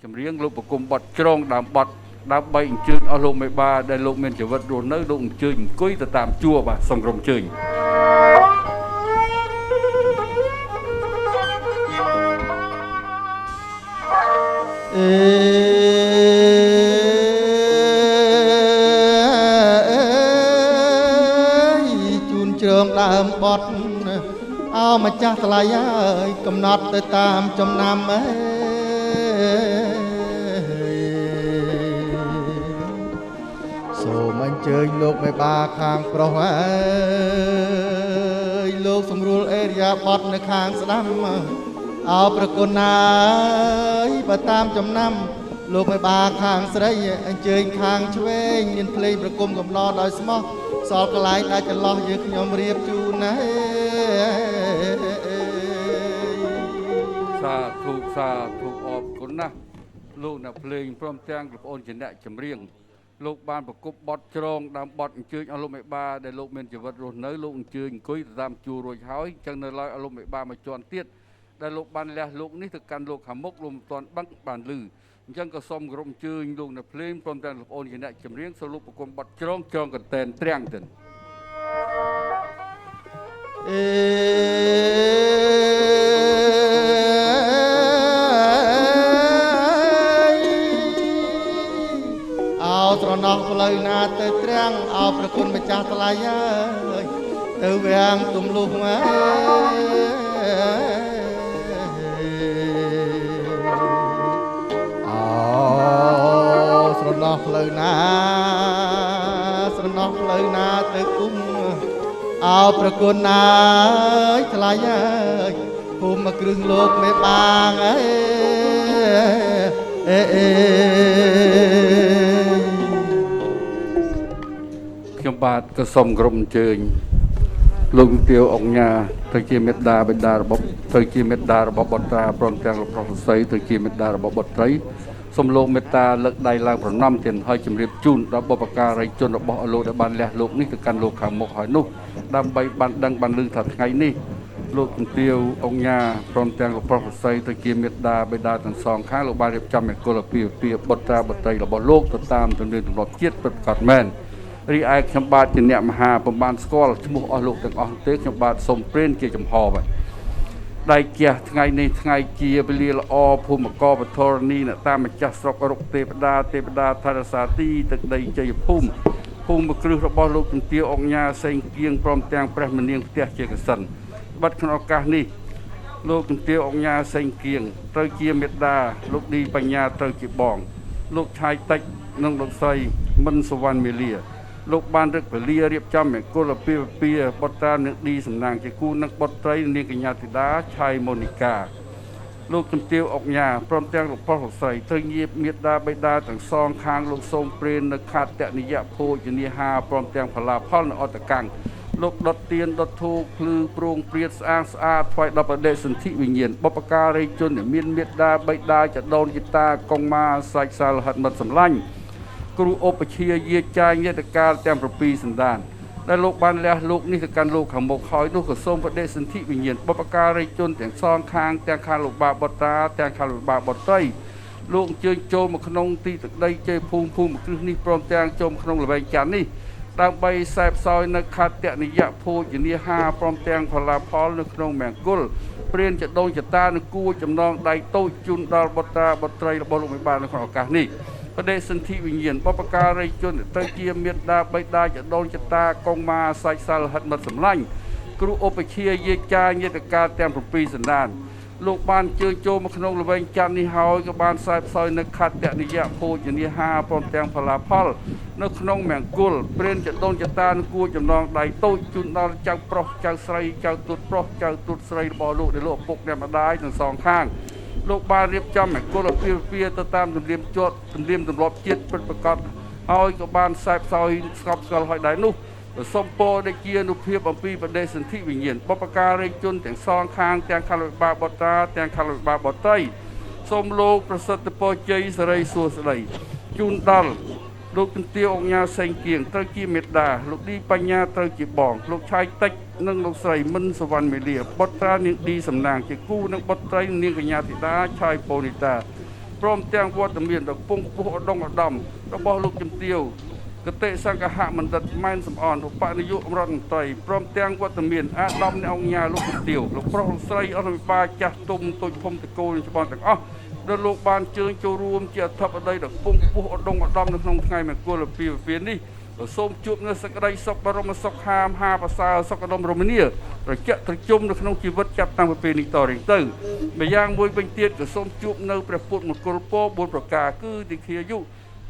ចម្រៀងលោកប្រគំបត់ច្រងដើមបត់ដើម្បីអញ្ជើញអស់លោកមេបាដែលលោកមានជីវិតរស់នៅលោកអញ្ជើញអង្គុយទៅតាមជួរបាទសូមក្រុមអញ្ជើញជូនជ្រើងដើមបត់អោម្ចាស់ថ្លៃអើយកំណត់ទៅតាមចំណាំសូមអញ្ជើញលោកមេបាខាងប្រុសអើយលោកសម្រួលអេរិយាបថនៅខាងស្ដាំអោប្រគុណណាយបើតាមចំណាំលោកមេបាខាងស្រីអញ្ជើញខាងឆ្វេងមានភ្លេងប្រគំកំឡោដោយស្មោះសល់កន្លែងដាច់ចន្លោះយើងខ្ញុំរៀបជូនណាសាធុអរគុណណាស់លោកអ្នកភ្លេងព្រមទាំងបងប្អូនជាអ្នកចម្រៀងលោកបានប្រគប់បត់ច្រងដើមបត់អញ្ជើញអស់លោកមេបាដែលលោកមានជីវិតរស់នៅលោកអញ្ជើញអង្គុយទៅតាមជួររួចហើយអញ្ចឹងនៅឡើយអស់លោកមេបាមកជាន់ទៀតដែលលោកបានលះលោកនេះទៅកាន់លោកខាងមុខលោកមិនទាន់បឹងបានលឺអញ្ចឹងក៏សូមក្រុមអញ្ជើញលោកអ្នកភ្លេងព្រមទាំងបងប្អូនជាអ្នកចម្រៀងសូមលោកប្រគំបត់ច្រងកន្តែនត្រាំងទៅអោត្រណោះផ្លូវណាទៅត្រាំងអោប្រគុណម្ចាស់ថ្លៃអើយទៅវាងទំលុះមកអោស្រណោះផ្លូវណាទៅគុំអោប្រគុណណាយថ្លៃអើយភូមិមកគ្រឹះលោកមេបាងអើខ្ញុំបាទក៏សូមក្រុមអញ្ជើញលោកទាវអង្គញាទៅជាមេត្តាបិតារបស់ទៅជាមេត្តារបស់បុត្រាព្រមទាំងលោកប្រុសស័យទៅជាមេត្តារបស់បុត្រីសូមលោកមេត្តាលើកដៃឡើងប្រណម្យទៀតហើយជម្រាបជូនដល់បុព្វការីជនរបស់លោកដែលបានលះលោកនេះទៅកាន់លោកខាងមុខហើយនោះដើម្បីបានដឹងបានឮថាថ្ងៃនេះលោកជំទាវអង្គញាព្រមទាំងលោកប្រុសស័យទៅជាមេត្តាបិតាទាំងសងខាងលោកបានរៀបចំមង្គលពាបុត្រាបុត្រីរបស់លោកទៅតាមទំនៀមទម្លាប់ជាតិពិតប្រាកដមែនរីឯខ្ញុំបាទជាអ្នកមហាប្របានស្គាល់ឈ្មោះអស់លោកទាំងអស់ទេខ្ញុំបាទសូមព្រេនជាចំហបាទដៃគះថ្ងៃនេះថ្ងៃជាវេលាល្អភូមិកបធរណីអ្នកតាមម្ចាស់ស្រុករុកទេវតាថរសាទីទឹកដីជ័យភូមិគ្រឹះរបស់លោកជំទាវអង្គញាសេងគៀងព្រមទាំងព្រះមនាងផ្ទះជាកសិនបាត់ក្នុងឱកាសនេះលោកជំទាវអង្គញាសេងគៀងត្រូវជាមេត្តាលោកឌីបញ្ញាត្រូវជាបងលោកឆាយតិចនិងលោកស្រីមិនសវណ្ណមេលាលោកបានរឹកពលារៀបចំមង្គលពាបុត្រានឹងឌីសំណាងជាគូនឹងបុត្រីនាងកញ្ញាធីតាឆៃម៉ូនីកាលោកជំទាវអង្គញាព្រមទាំងលោកប្រុសលោកស្រីត្រូវញាបមេត្តាបិតាទាំងសងខាងលោកសូមព្រេននៅខត្តនិយភោជនាហាព្រមទាំងផល្លាផលនៅអត្តកាំងលោកដុតទៀនដុតធូបភ្លឺប្រងព្រាតស្អាតថ្វាយដល់បដិសន្ធិវិញ្ញាណបុព្វការីជនមានមេត្តាបិតាចដូនយតាកុងម៉ាសាច់សាលហិតមិត្តសម្លាញ់គ្រូឧបជាយាចាយយតកាលទាំង7សន្តានដែលលោកបានលះលោកនេះទៅកាន់លោកខាងមុខហើយនោះក៏សូមបដិសន្ធិវិញ្ញាណបុព្វការីជនទាំងសងខាងទាំងខាងលោកបាបុត្រាទាំងខាងលោកបាបុត្រីលោកអញ្ជើញចូលមកក្នុងទីទឹកដីជ័យភូមិគ្រឹះនេះព្រមទាំងចូលក្នុងល្បែងច័ន្ទនេះដើម្បីសែបសោយនៅខត្តនិយភោជនាហាព្រមទាំងផល្លាផលនៅក្នុងមង្គលព្រានចដូនចតានឹងគួចំណងដៃតូចជូនដល់បុត្រាបុត្រីរបស់លោកមេបានៅក្នុងឱកាសនេះបដិសន្ធិវិញ្ញាណបុព្វការីជនទៅជាមេត្តាបិតាចដូនចតាកុងម៉ាសាច់សាលហិតមិត្តសម្លាញ់គ្រូឧបជាយាចាយតកាលទាំង7សន្តានលោកបានជើញចូលមកក្នុងល្បែងច័ន្ទនេះហើយក៏បានសែបសោយនៅខត្តនិយភោជនាហាព្រមទាំងផល្លាផលនៅក្នុងមង្គលព្រានចដូនចតានឹងគួចំណងដៃតូចជូនដល់ចៅប្រុសចៅស្រីចៅទូតប្រុសចៅទូតស្រីរបស់លោកដែលលោកឪពុកអ្នកម្ដាយទាំងសងខាងលោកបានរៀបចំមង្គលពាទៅតាមទំនៀមទម្លាប់ជាតិពិតប្រាកដហើយក៏បានសែបសោយស្កប់ស្កល់ហើយដែរនោះសូមពោដែលជាអនុភាពអំពីបដិសន្ធិវិញ្ញាណបុព្វការីជនទាំងសងខាងទាំងខាងលោកបាបុត្រាទាំងខាងលោកបាបុត្រីសូមលោកប្រសិទ្ធពរជ័យសិរីសួស្តីជូនដល់លោកជំទាវអង្គញាសេងគៀងត្រូវជាមេត្តាលោកឌីបញ្ញាត្រូវជាបងលោកឆាយតិចនិងលោកស្រីមិនសវណ្ណមេលាបុត្រានាងឌីសំណាងជាគូនឹងបុត្រីនាងកញ្ញាធីតាឆាយប៉ូនីតា ព្រមទាំងវត្តមានដ៏ពងខ្ពស់ឧត្តមឧត្តមរបស់លោកជំទាវគតិសង្ឃហមណ្ឌិតម៉ែនសំអនឧបនាយករដ្ឋមន្ត្រីព្រមទាំងវត្តមានអាដាមអ្នកអង្គញាលោកជំទាវលោកប្រុសលោកស្រីអរដ្ឋបាលចាស់ទុំទូចធំតកូលច្បងទាំងអស់ដែលលោកបានជើញចូលរួមជាអធិបតីដ៏ពងខ្ពស់ឧត្តមឧត្តមនៅក្នុងថ្ងៃមង្គលពាវានេះសូមជួបនូវសេចក្តីសុខបរមសុខហាមហាប្រសើរសុខដុមរមនាត្រជាក់ត្រជុំនៅក្នុងជីវិតចាប់តាំងពីពេលនេះតរៀងទៅម្យ៉ាងមួយវិញទៀតក៏សូមជួបនៅព្រះពុទ្ធមង្គលពរ4ប្រការគឺទីឃាយុ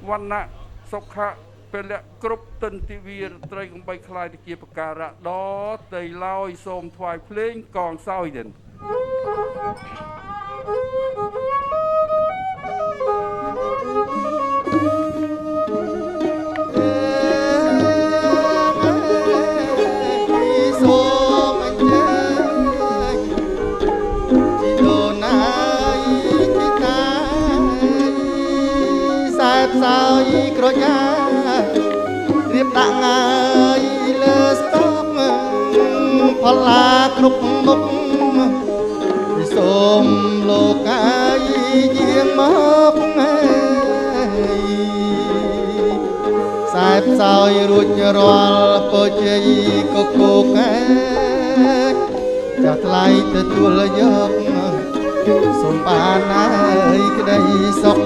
វណ្ណៈសុខៈពលៈគ្រប់ទិន្ទិវារត្រីកំបីខ្លាយទៅជាប្រការៈដ៏តៃឡោយសូមថ្វាយភ្លេងកងសោយទៀតសោយក្រយ៉ារៀបដាក់ងាយលើស្តុកផល្លាគ្រប់មុខសូមលោកអាយយាងមកខ្សែផ្សោយរួចរាល់ពរជ័យកគោកចាស់ថ្លៃទទួលយកសូមបានហើយក្តីសុខ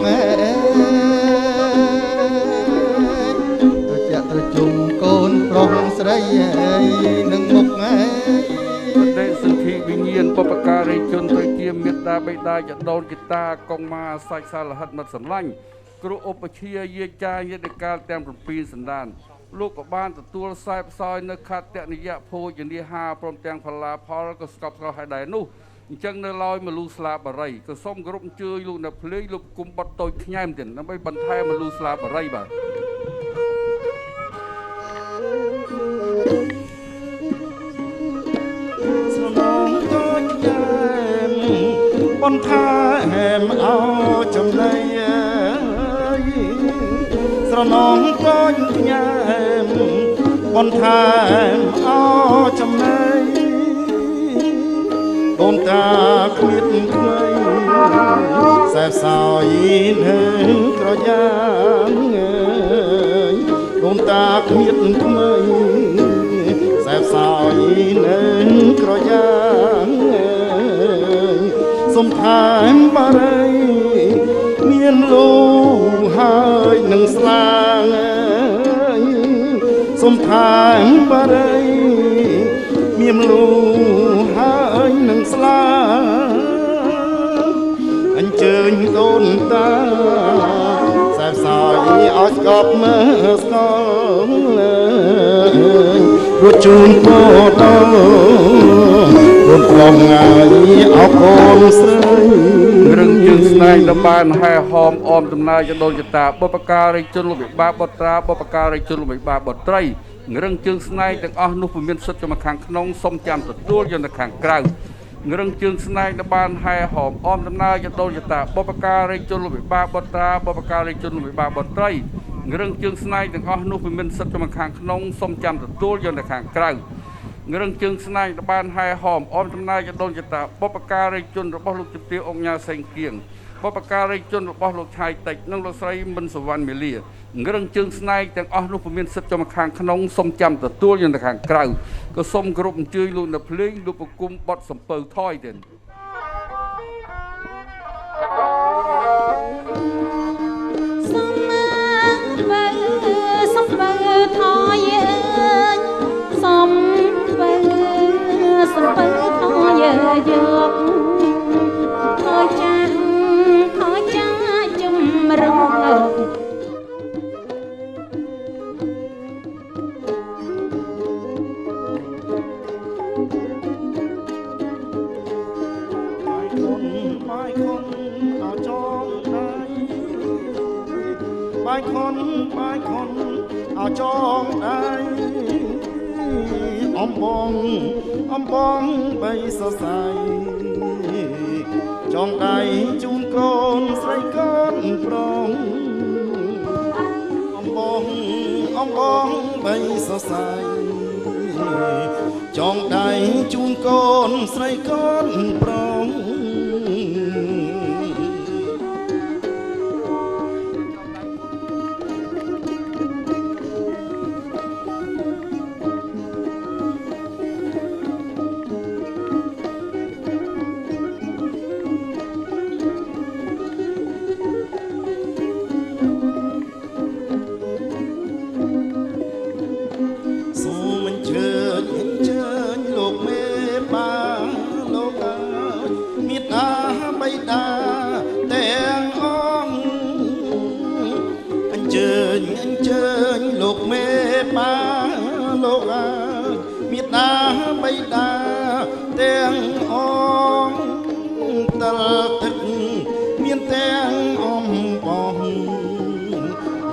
ត្រជុំកូនប្រុសស្រីនឹងមុខបដិសន្ធិវិញ្ញាណបុព្វការីជនត្រូវជាមេត្តាបិតាចដូនកិតាកុងម៉ាសាច់សាលហិតមិត្តសម្លាញ់គ្រូឧបជាយាចាយេតកាលទាំង7សន្តានលោកក៏បានទទួលខ្សែផ្សោយនៅខត្តនិយភោជនីហាព្រមទាំងផល្លាផលក៏ស្កប់ស្កល់ហើយដែរនោះអញ្ចឹងនៅឡើយមលូស្លាបរិយក៏សូមគោរពអញ្ជើញលោកនៅភ្លេងលោកគុំបត់តូចខ្ញែមទៀតដើម្បីបន្ថែមមលូស្លាបរិយបាទបន្ថែមអោចំណៃស្រនងកូនញ៉ែមបន្ថែមអោចំណៃដូនតាគ្មានថ្មីសែសោយនឹងក្រយ៉ាងដូនតាគ្មានថ្មីសែសោយនឹងក្រយ៉ាងសំថែមបារីមានលូហើយនឹងស្លាងសំថែមបារីមានលូហើយនឹងស្លាងអញ្ជើញដូនតាសែបសោយឲ្យស្កប់មើលស្កល់រួចជូនពរដល់កូនប្រុសងាយអោកូនស្រីរឹងជើងស្នែងដល់បានហែហោមអមដំណើរចដូនចតាបុព្វការីជនលោកវិបាកបុត្រាបុព្វការីជនលោកវិបាកបុត្រីរឹងជើងស្នែងទាំងអស់នោះពុំមានសិទ្ធិចូលមកខាងក្នុងសុំចាំទទួលយកនៅខាងក្រៅរឹងជើងស្នែងដល់បានហែហោមអមដំណើរចដូនចតាបុព្វការីជនលោកវិបាកបុត្រាបុព្វការីជនលោកវិបាកបុត្រីរឹងជើងស្នែងទាំងអស់នោះពុំមានសិទ្ធិចូលមកខាងក្នុងសុំចាំទទួលយកនៅខាងក្រៅរឹងជើងស្នែងបានហែហោមអមដំណើរចដូនចតាបុព្វការីជនរបស់លោកជំទាវអង្គញាសេងគៀងបុព្វការីជនរបស់លោកឆាយតិចនិងលោកស្រីមិនសវណ្ណមេលារឹងជើងស្នែងទាំងអស់នោះពុំមានសិទ្ធិចូលមកខាងក្នុងសុំចាំទទួលយកនៅខាងក្រៅក៏សូមគោរពអញ្ជើញលោកនៅភ្លេងលោកប្រគុំបត់សំពៅថយទៀតសំពៅថយសំពៅថយយកថយចាជំរងបាយខុនអោចងដៃអំបងបីសរសៃចងដៃជូនកូនស្រីកូនប្រុសអំបងបីសរសៃចងដៃជូនកូនស្រីកូនប្រុស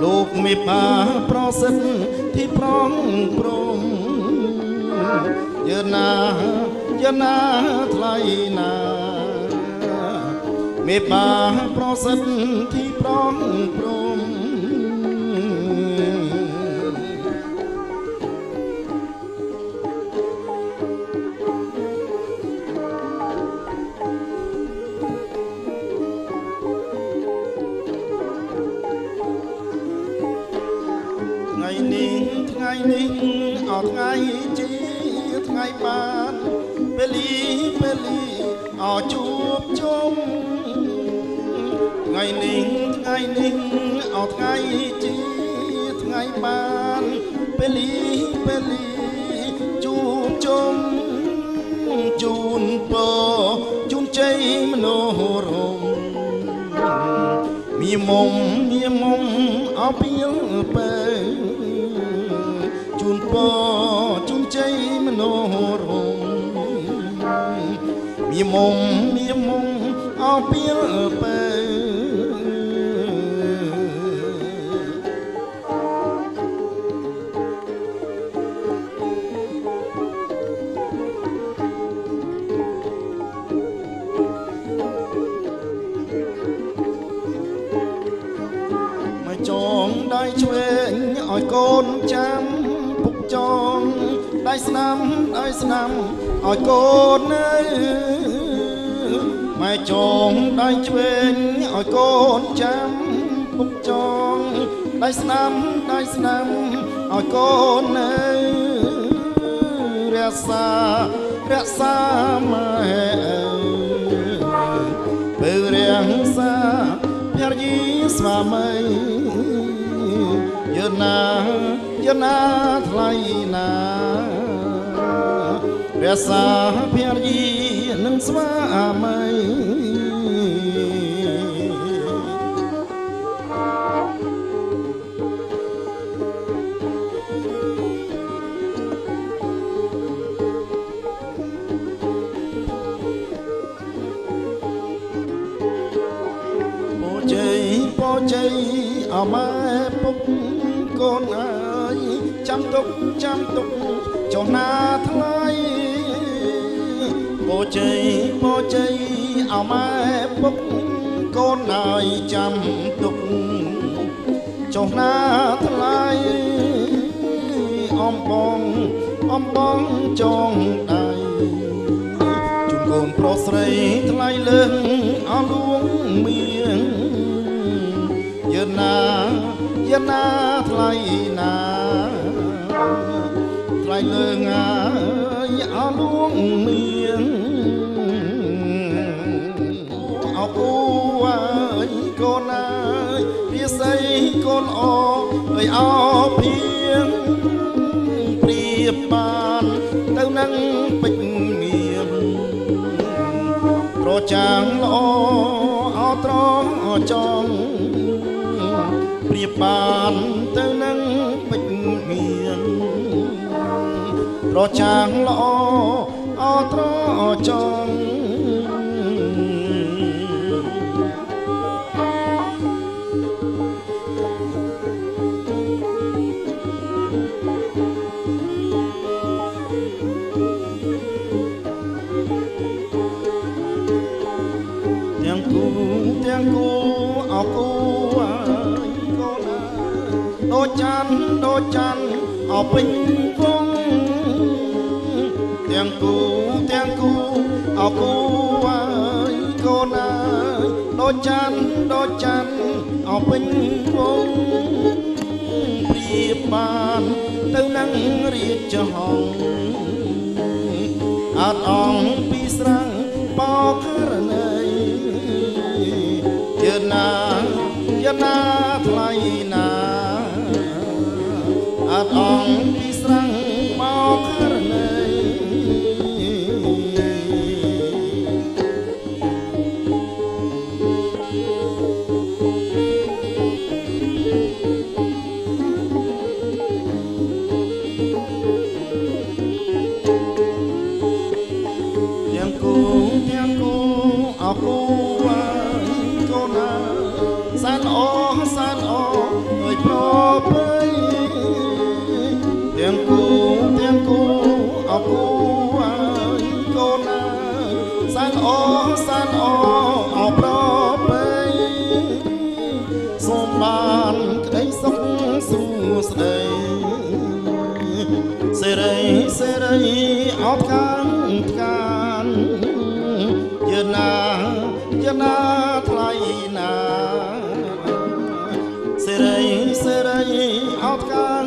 លោកមេបាប្រសិទ្ធที่ប្រងព្រំយណាថ្លៃណាមេបាប្រសិទ្ធที่ប្រងព្រំថ្ងៃនេះអត់ថ្ងៃជាថ្ងៃបានពេលីអោជួបជុំថ្ងៃនេះអត់ថ្ងៃជាថ្ងៃបានពេលីជួបជុំជូនពរជូនជ័យមនោរម្យមានមុំអោពីលបែជូនពរជូនជ័យមនោរម្យមានមុំអោពីលបែចងដៃឆ្វេងឲ្យកូនចាំពុកចងដៃស្នាមឲ្យកូននៅម៉ែចងដៃឆ្វេងឲ្យកូនចាំពុកចងដៃស្នាមឲ្យកូននៅរក្សាម៉ែពេលរាំងសាភរិយាស្វាមីយណាថ្លៃណារក្សាភរិយានឹងស្វាមីពរជ័យអម៉ែពុកកូនអើយចាំទុកចុះណាថ្លៃពរជ័យអម៉ែពុកកូនអើយចាំទុកចុះណាថ្លៃអំបងចងដៃជូនកូនប្រុសស្រីថ្លៃលើងអលួងមៀងយណាថ្លៃណាថ្លៃលើងអលួងមៀងអោគូអើយកូនអើយវាស័យកូនអើយអោភៀងព្រៀបបានទៅនឹងពេជ្រងៀមត្រចាំងល្អអោត្រង់អចង់ព្រៀបបានទៅនឹងពេជ្រងៀមត្រចាំងល្អអោត្រង់អចង់ទាំងគូអគូអើយកូនអើយដូចច័ន្ទអពេញវងទាំងគូអគូអើយកូនអើយដូចច័ន្ទអពេញវងព្រៀបបានទៅនឹងរាជហង្សអត់អងពីស្រាំងបោករណីយណាថ្លៃណាអត់អងពីស្រាំងបោករណីទាំងគូអគូសែនល្អអើយប្រ ទាំងគូអពូអើយកូនអើយសែនល្អអប្របីសូមបានក្តីសុខសួស្តីសេរីអត់កានយឺណាថ្លៃណាសេរីអត់កាន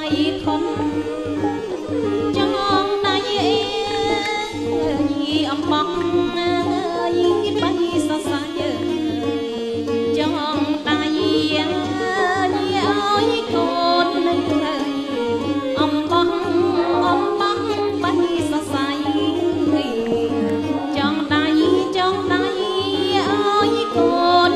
ខុនចងដៃយីអំបោះយីបៃសរសៃចងដៃយីអើយកូនអំបោះបៃសរសៃចងដៃអើយកូន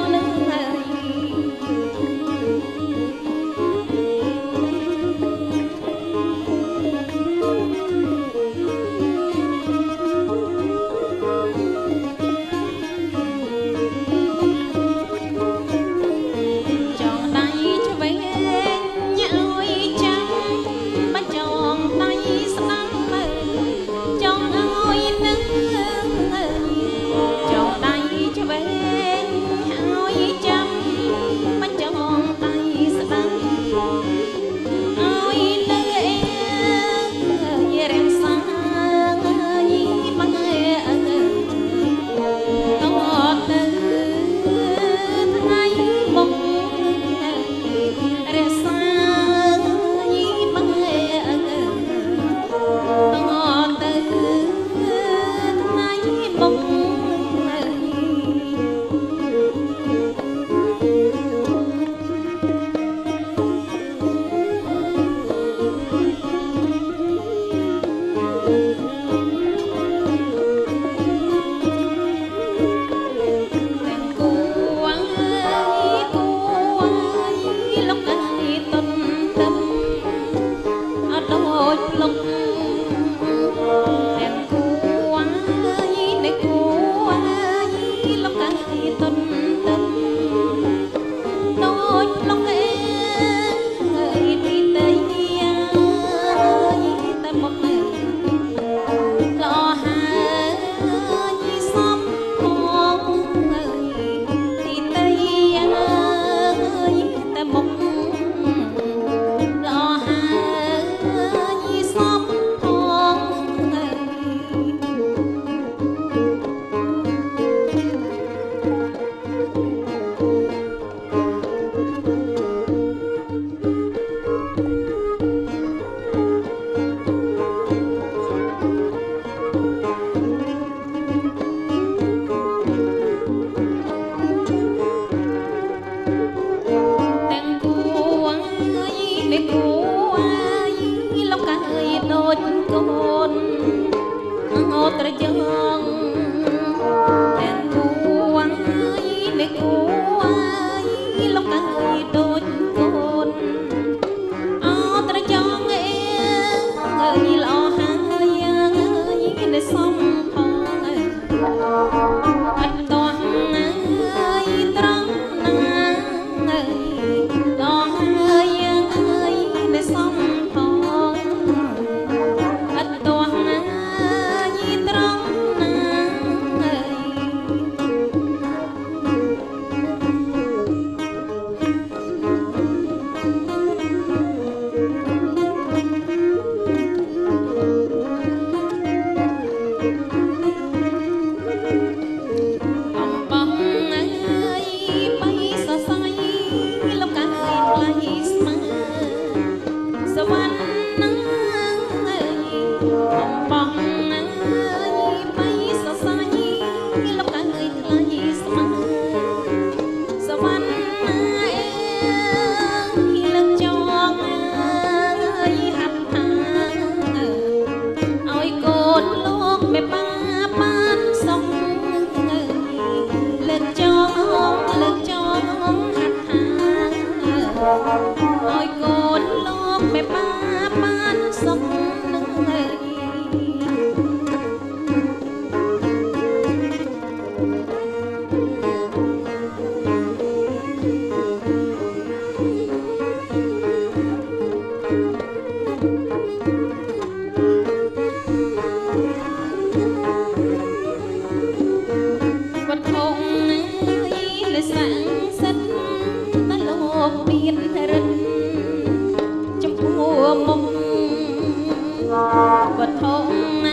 ត្រយងទាំងគួងនេះគួងលោកអើយដូចកូនអោត្រយងអើយល្អហើយនេះសំផងអត់តោះអើយត្រង់ណាល្អហើយនេះសំផងអត់តោះôi cồn lốp mẹ ba ban sông vật hồng là sáng sắt ta lốp biên rừng trong mùa mông vật hồng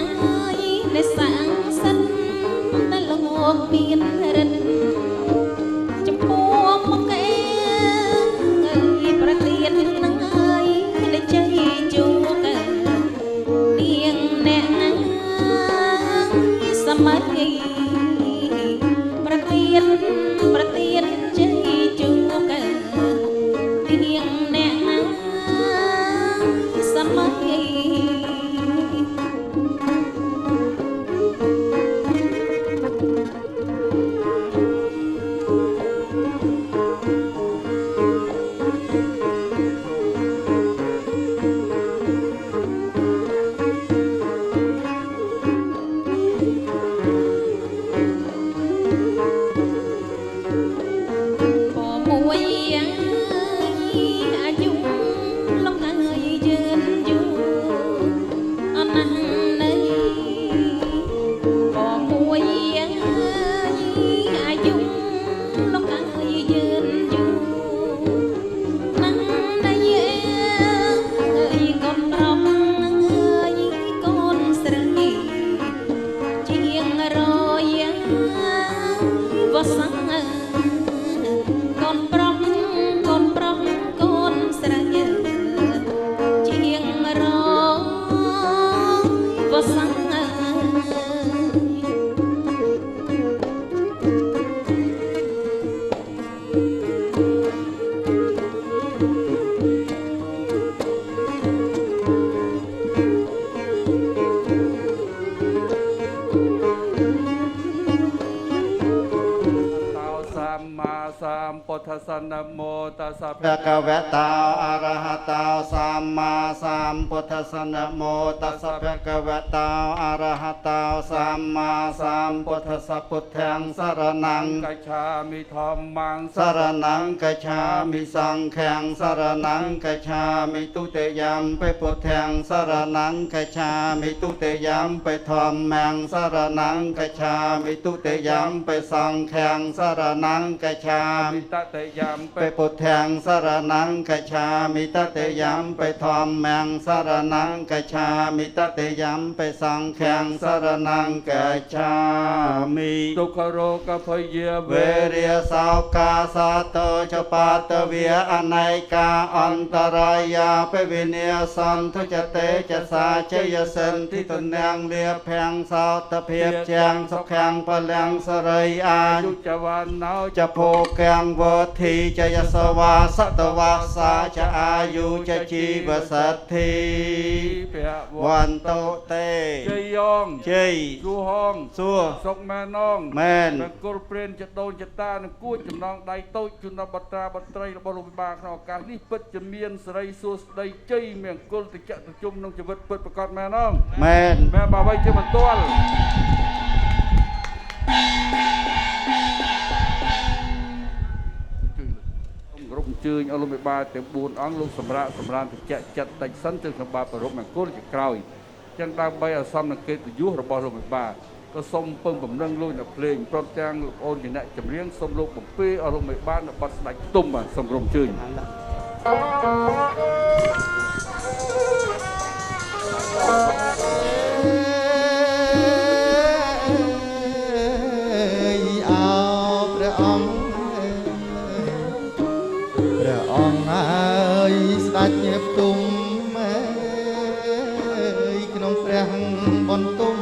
là sáng sắt ta lốp biên rừng trong mùa mông cái ngườiประเทศนั้นเลยได้ใจ ทธัสสะนะโมตัสสะ ภะคะวะโตอะระหะโตสัมมาสัมพุทธัสสะนะโมตัสสะภะคะวะโตอะระหะโตสัมมาสัมพุทธัสสะพุทธังสรณัง กัจฉามิธัมมัง สรณังกัจฉามิสังฆังสรณังกัจฉามิตุติยัมปิพุทธังสรณังกัจฉามิตุติยัมปิธัมมังสรณังกัจฉามิตุติยัมปิสังฆังสรณังกัจฉามิ ตะเตยัม ไปพุทธังสรณังกัจฉามิตติยัมไปธัมมังสรณังกัจฉามิตติยัมไปสังฆังสรณังกัจฉามิ ทุกขโรคภัยเย เวริยสาวกาสัตโตชปาตเวียอนัยกาอันตรายาไปวิเนียสันทุจเตจะสาเจยสันทิตนังเลียแพงสาวตะเพียบแจงสขังพลังสรยอา ยุจวันนาว จะโพแกงวทีจะยสวาสัตวาสาจะอายุจะจีวสัตถี เปีย วันโตเต เจยอง เจย ดูห้อง ซัว สกแม่น้อง แม่น เป็นกุลเปลี่ยนจะโดนจะตาหนึ่งกู้จำนองใดโตจุนบัตราบัตรระบรุบาขนอกการนี้เปิดจะเมียนสไรสูสใดใจเมียงกุลติจะจุ่มนองจะเปิดประกอบแม่น้อง แม่น แม่บ่าวไว้จะมันตัวรบจืดเอาลงไปบาเต็มบูนอังลูกสำราญถึงจะจัดแต่สันจึงสบายประรบแมงกุลจะกล่าวจังตามใบอาซัมนังเกตยุระบอบลงไปบาก็สมเพิ่งผมนั่งลุยนักเพลงพร้อมแจ้งโอนอย่างนี้จำเรียงสมลูกผมเป้เอาลงไปบ้านบัดสายตุ่มสมรมจืด เอาพระองค์เอ้ยสดัดเงียบตุ่มក្នុងព្រះបន្ទុំ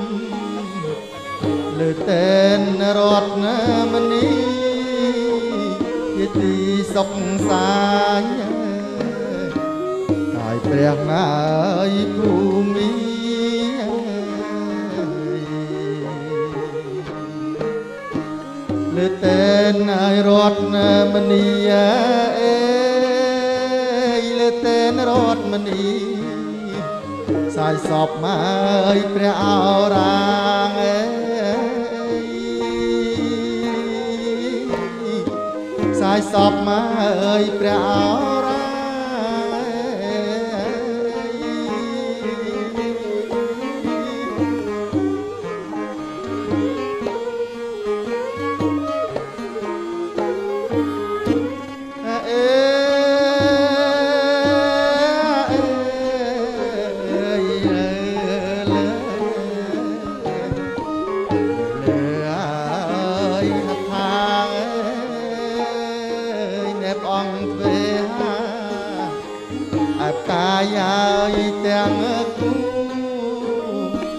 លើតេនរតនមនីជាទីសុខសាយហើយព្រះងាយភូមិលើតេនហើយរតនមនីអេលើតេនរតមនីសាយសពមកព្រះអរាងសាយសពមកព្រះអរាយាយទាំងគូ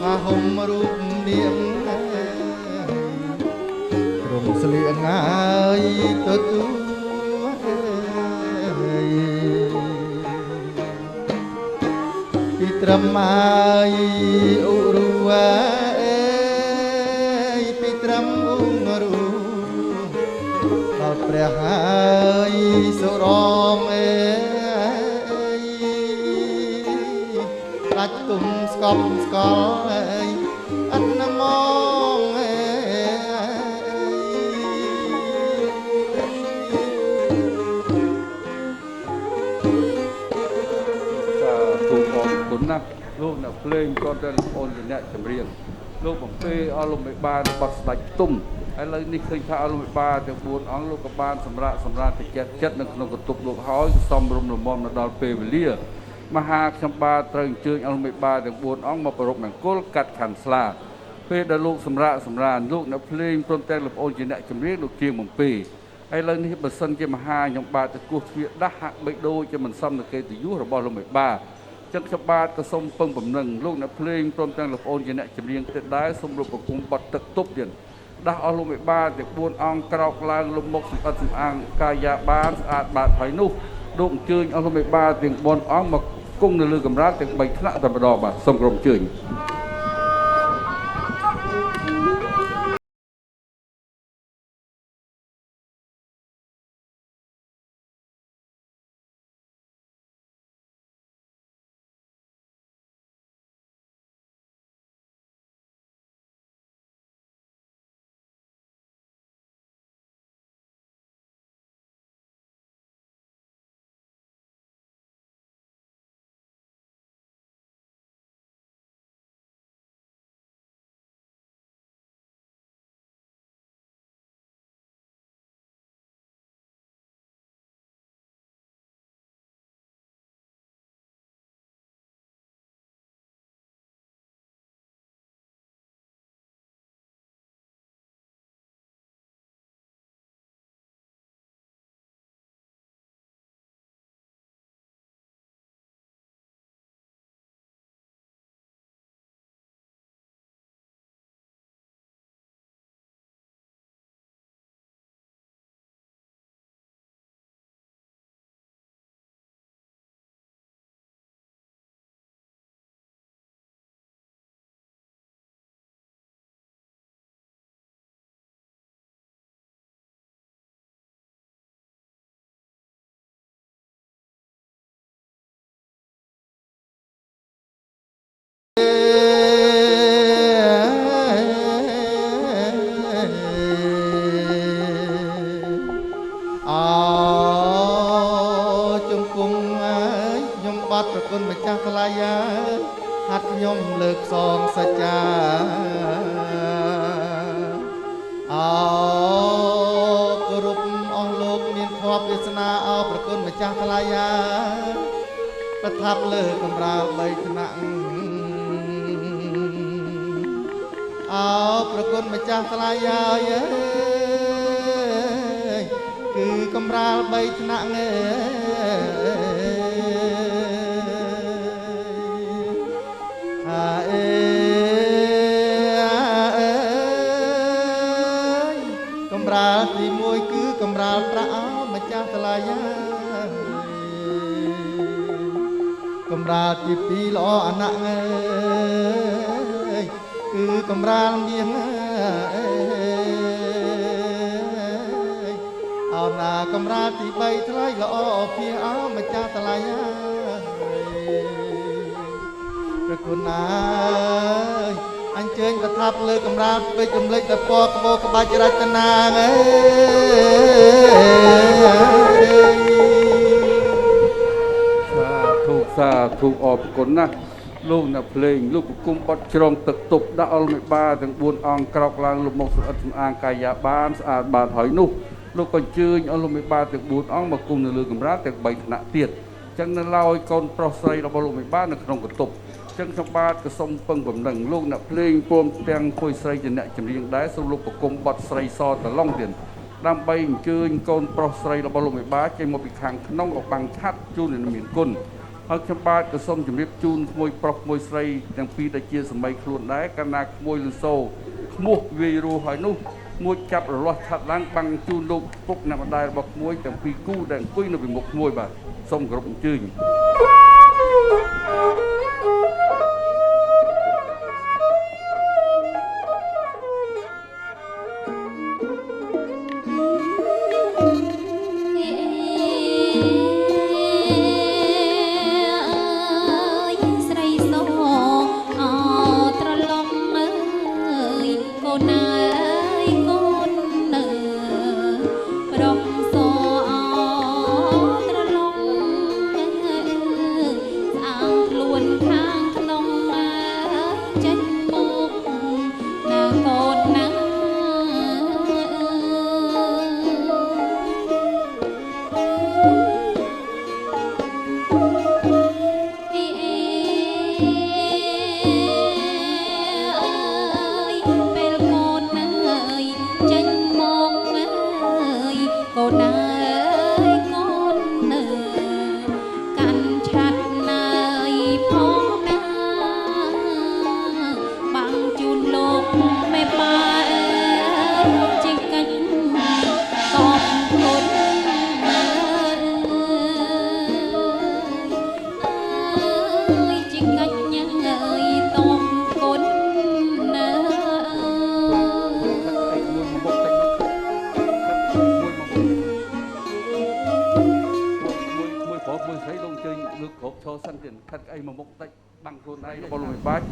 ផាហុំរូបនាងក្រុមស្លៀងហើយទទួលពីត្រឹមហើយឧរុពីត្រឹមឧរុដល់ព្រះហើយសុរមដាច់ទុំស្កប់ស្កល់អត់ណមងទូបងគុណណាលោកអ្នកភ្លេងគាត់ទៅអូនជាអ្នកចម្រៀងលោកបំពេអស់លំបីបានបាត់ស្ដាច់ទុំឥឡូវនេះឃើញថាអស់លំបីបានទាំង4អង្គលោកក៏បានសម្រាប់ទៅចិត្តនៅក្នុងកន្ទប់លោកហើយសំរុំរមមដល់ពេលវេលាមហាខ្ញុំបាទត្រូវអញ្ជើញអស់លំបីបានទាំង4អង្គមកប្ររពមង្គលកាត់ខណ្ឌស្លាពេលដែលលោកសម្រាប់លោកអ្នកភ្លេងព្រមទាំងលោកអូនជាអ្នកចម្រៀងលោកជាងបំពេឥឡូវនេះបើសិនជាមហាខ្ញុំបាទទៅគោះទ្វារដាស់ហាក់បីដូចជាមិនសមនឹងកិត្តិយសរបស់លោកមេបាចឹងខ្ញុំបាទក៏សូមពឹងបំណឹងលោកអ្នកភ្លេងព្រមទាំងលោកអូនជាអ្នកចម្រៀងទៀតដែរសូមរំប្រគំបទទឹកទប់ទៀតដាស់អស់លោកមេបាទាំង4អង្គក្រោកឡើងលំមុខសម្បត្តិសម្អាងកាយាបានស្អាតបាតហើយនោះលោកអញ្ជើញអស់លោកមេបាទាំង4អង្គមកគង់នៅលើកម្រាលទាំង3ថ្នាក់តែម្ដងបាទសូមក្រុមអញ្ជើញ តប្រគុណម្ចាស់ថ្លៃហាត់ខ្ញុំលើកសងសច្ចាអោគោរពអស់លោកមានធម៌វាសនាអោប្រគុណម្ចាស់ថ្លៃប្រថាប់លើកំរាល3ថ្នាក់អោប្រគុណម្ចាស់ថ្លៃគឺកំរាល3ថ្នាក់កំរាលទី1គឺកំរាលប្រាក់អោម្ចាស់ថ្លៃកំរាលទី2ល្អអាណត្តិគឺកំរាលមាសអោណាកំរាលទី3ថ្លៃល្អពីអោម្ចាស់ថ្លៃប្រគុណអញ្ជើញប្រថាប់លើកំរាលពេជ្ររំលេចតែពណ៌ក្បោក្បាច់រចនាសាធុអរគុណណាស់លោកអ្នកភ្លេងលោកប្រគុំបត់ជ្រងទឹកទប់ដាក់អល់មេបាទាំង4អង្គក្រោកឡើងលំមកស្អិតសំអាងកាយាបានស្អាតបានហើយនោះលោកក៏ជើញអល់មេបាទាំង4អង្គមកគុំនៅលើកំរាលទាំង3ថ្នាក់ទៀតចឹងនៅឡើយកូនប្រុសស្រីរបស់លោកមេបានៅក្នុងកន្ទប់ចឹងខ្ញុំបាទក៏សូមពឹងបំណឹងលោកអ្នកភ្លេងព្រមទាំងគួយស្រីជាអ្នកចម្រៀងដែរសូមលោកប្រគុំបត់ស្រីសតឡុងទៀតដើម្បីអញ្ជើញកូនប្រុសស្រីរបស់លោកមេបាចេញមកពីខាងក្នុងក៏បាំងឆាត់ជូនអ្នកមានគុណហើយខ្ញុំបាទក៏សូមជម្រាបជូនក្មួយប្រុសក្មួយស្រីទាំងពីរដែលជាសម័យខ្លួនដែរកាលណាក្មួយលឺសូក្មួយវាយរស់ហើយនោះមួយចាប់រលាស់ឆាត់ឡើងបាំងជូនលោកពុកអ្នកម្ដាយរបស់ក្មួយទាំងពីរគូដែលអង្គុយនៅពីមុខក្មួយបាទសូមគោរពអញ្ជើញ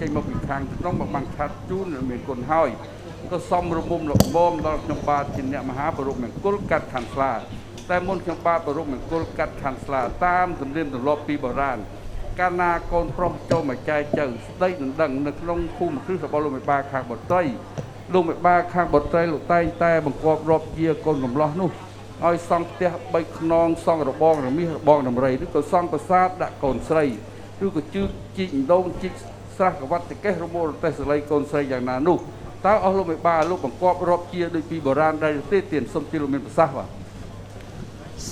ចេញមកពីខាងក្នុងមកបាំងឆាត់ជូនមានគុណហើយក៏សំរមុំលំមដល់ខ្ញុំបាទជាអ្នកមហាបរមមង្គលកាត់ខាងស្លាតែមុនខ្ញុំបាទបរមមង្គលកាត់ខាងស្លាតាមទំនៀមទម្លាប់ពីបុរាណកាលណាកូនប្រុសចូលមកចែកចៅស្ដីដណ្ដឹងនៅក្នុងភូមិគ្រឹះរបស់លោកមេបាខាងបត្រីលោកមេបាខាងបត្រីលោកតែងតែបង្គាប់រាប់ជាកូនកំឡោះនោះឲ្យសង់ផ្ទះ3ខ្នងសង់របងរមាសរបងដំរីឬក៏សង់ប្រាសាទដាក់កូនស្រីឬក៏ជឿជីកដងជីកស្រះកវត្តកេះរមូលទេសសលៃកូនស្រីយ៉ាងណានោះតើអស់លោកមេបាលោកបង្គាប់រាប់ជាដូចពីបុរាណដែរទេទានសុំជាលោកមានប្រសាសន៍បាទ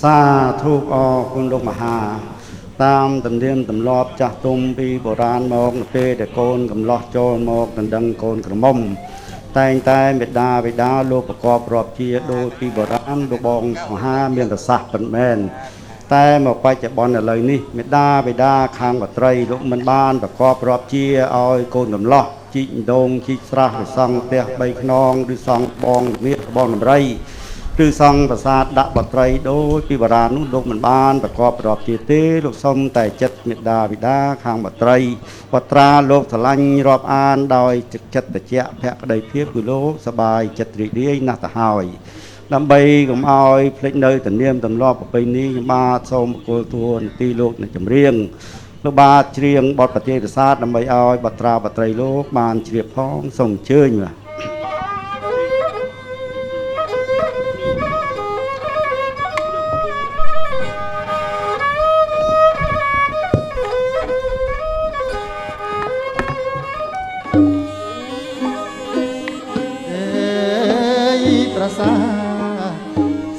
សាធុអរគុណលោកមហាតាមទំនៀមទម្លាប់ចាស់ទុំពីបុរាណមកនៅពេលដែលកូនកំឡោះចូលមកដណ្ដឹងកូនក្រមុំតែងតែមេដាបិតាលោកប្រកបរាប់ជាដូចពីបុរាណលោកបងមហាមានប្រសាសន៍ប៉ុន្មានតែមកបច្ចុប្បន្នឥឡូវនេះមេដាបិតាខាងបត្រីលោកមិនបានប្រកបរាប់ជាឲ្យកូនកំឡោះជីកដងជីកស្រះឬសង់ផ្ទះ3ខ្នងឬសង់បងមាសបងដំរីឬសង់ប្រាសាទដាក់បត្រីដូចពីបុរាណនោះលោកមិនបានប្រកបរាប់ជាទេលោកសុំតែចិត្តមេដាបិតាខាងបត្រីបត្រាលោកស្រឡាញ់រាប់អានដោយចិត្តត្រជាក់ភក្តីភាពគឺលោកសប្បាយចិត្តរីករាយណាស់ទៅហើយដើម្បីកុំឲ្យភ្លេចនៅទំនៀមទម្លាប់ប្រពៃណីខ្ញុំបាទសូមបកគោលទួនាទីលោកអ្នកចម្រៀង លោកបាទច្រៀងបទប្រតិប្រសាទដើម្បីឲ្យបត្រាបត្រីលោកបានជ្រាបផងសូមអញ្ជើញបាទ ប្រសា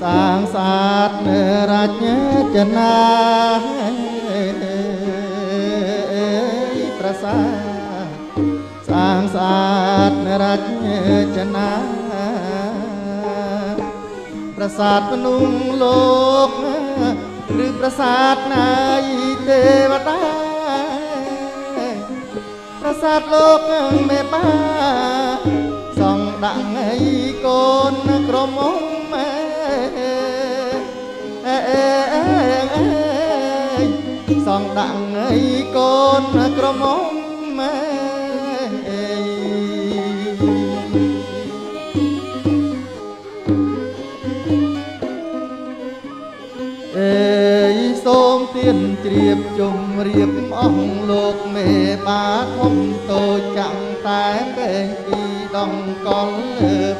សាងសាទរាជចនាប្រសាសាងសាទរាជចនាប្រាសាទភ្នំលោកឬប្រាសាទណាយទេវតាប្រាសាទលោកមេបាសង់ដាក់ឲ្យកូនក្រមុំសង់ដាក់ឲ្យកូនក្រមុំសូមទានជ្រាបជុំរៀបអស់លោកមេបាធំតូចចាំងតែពេងពីដងកល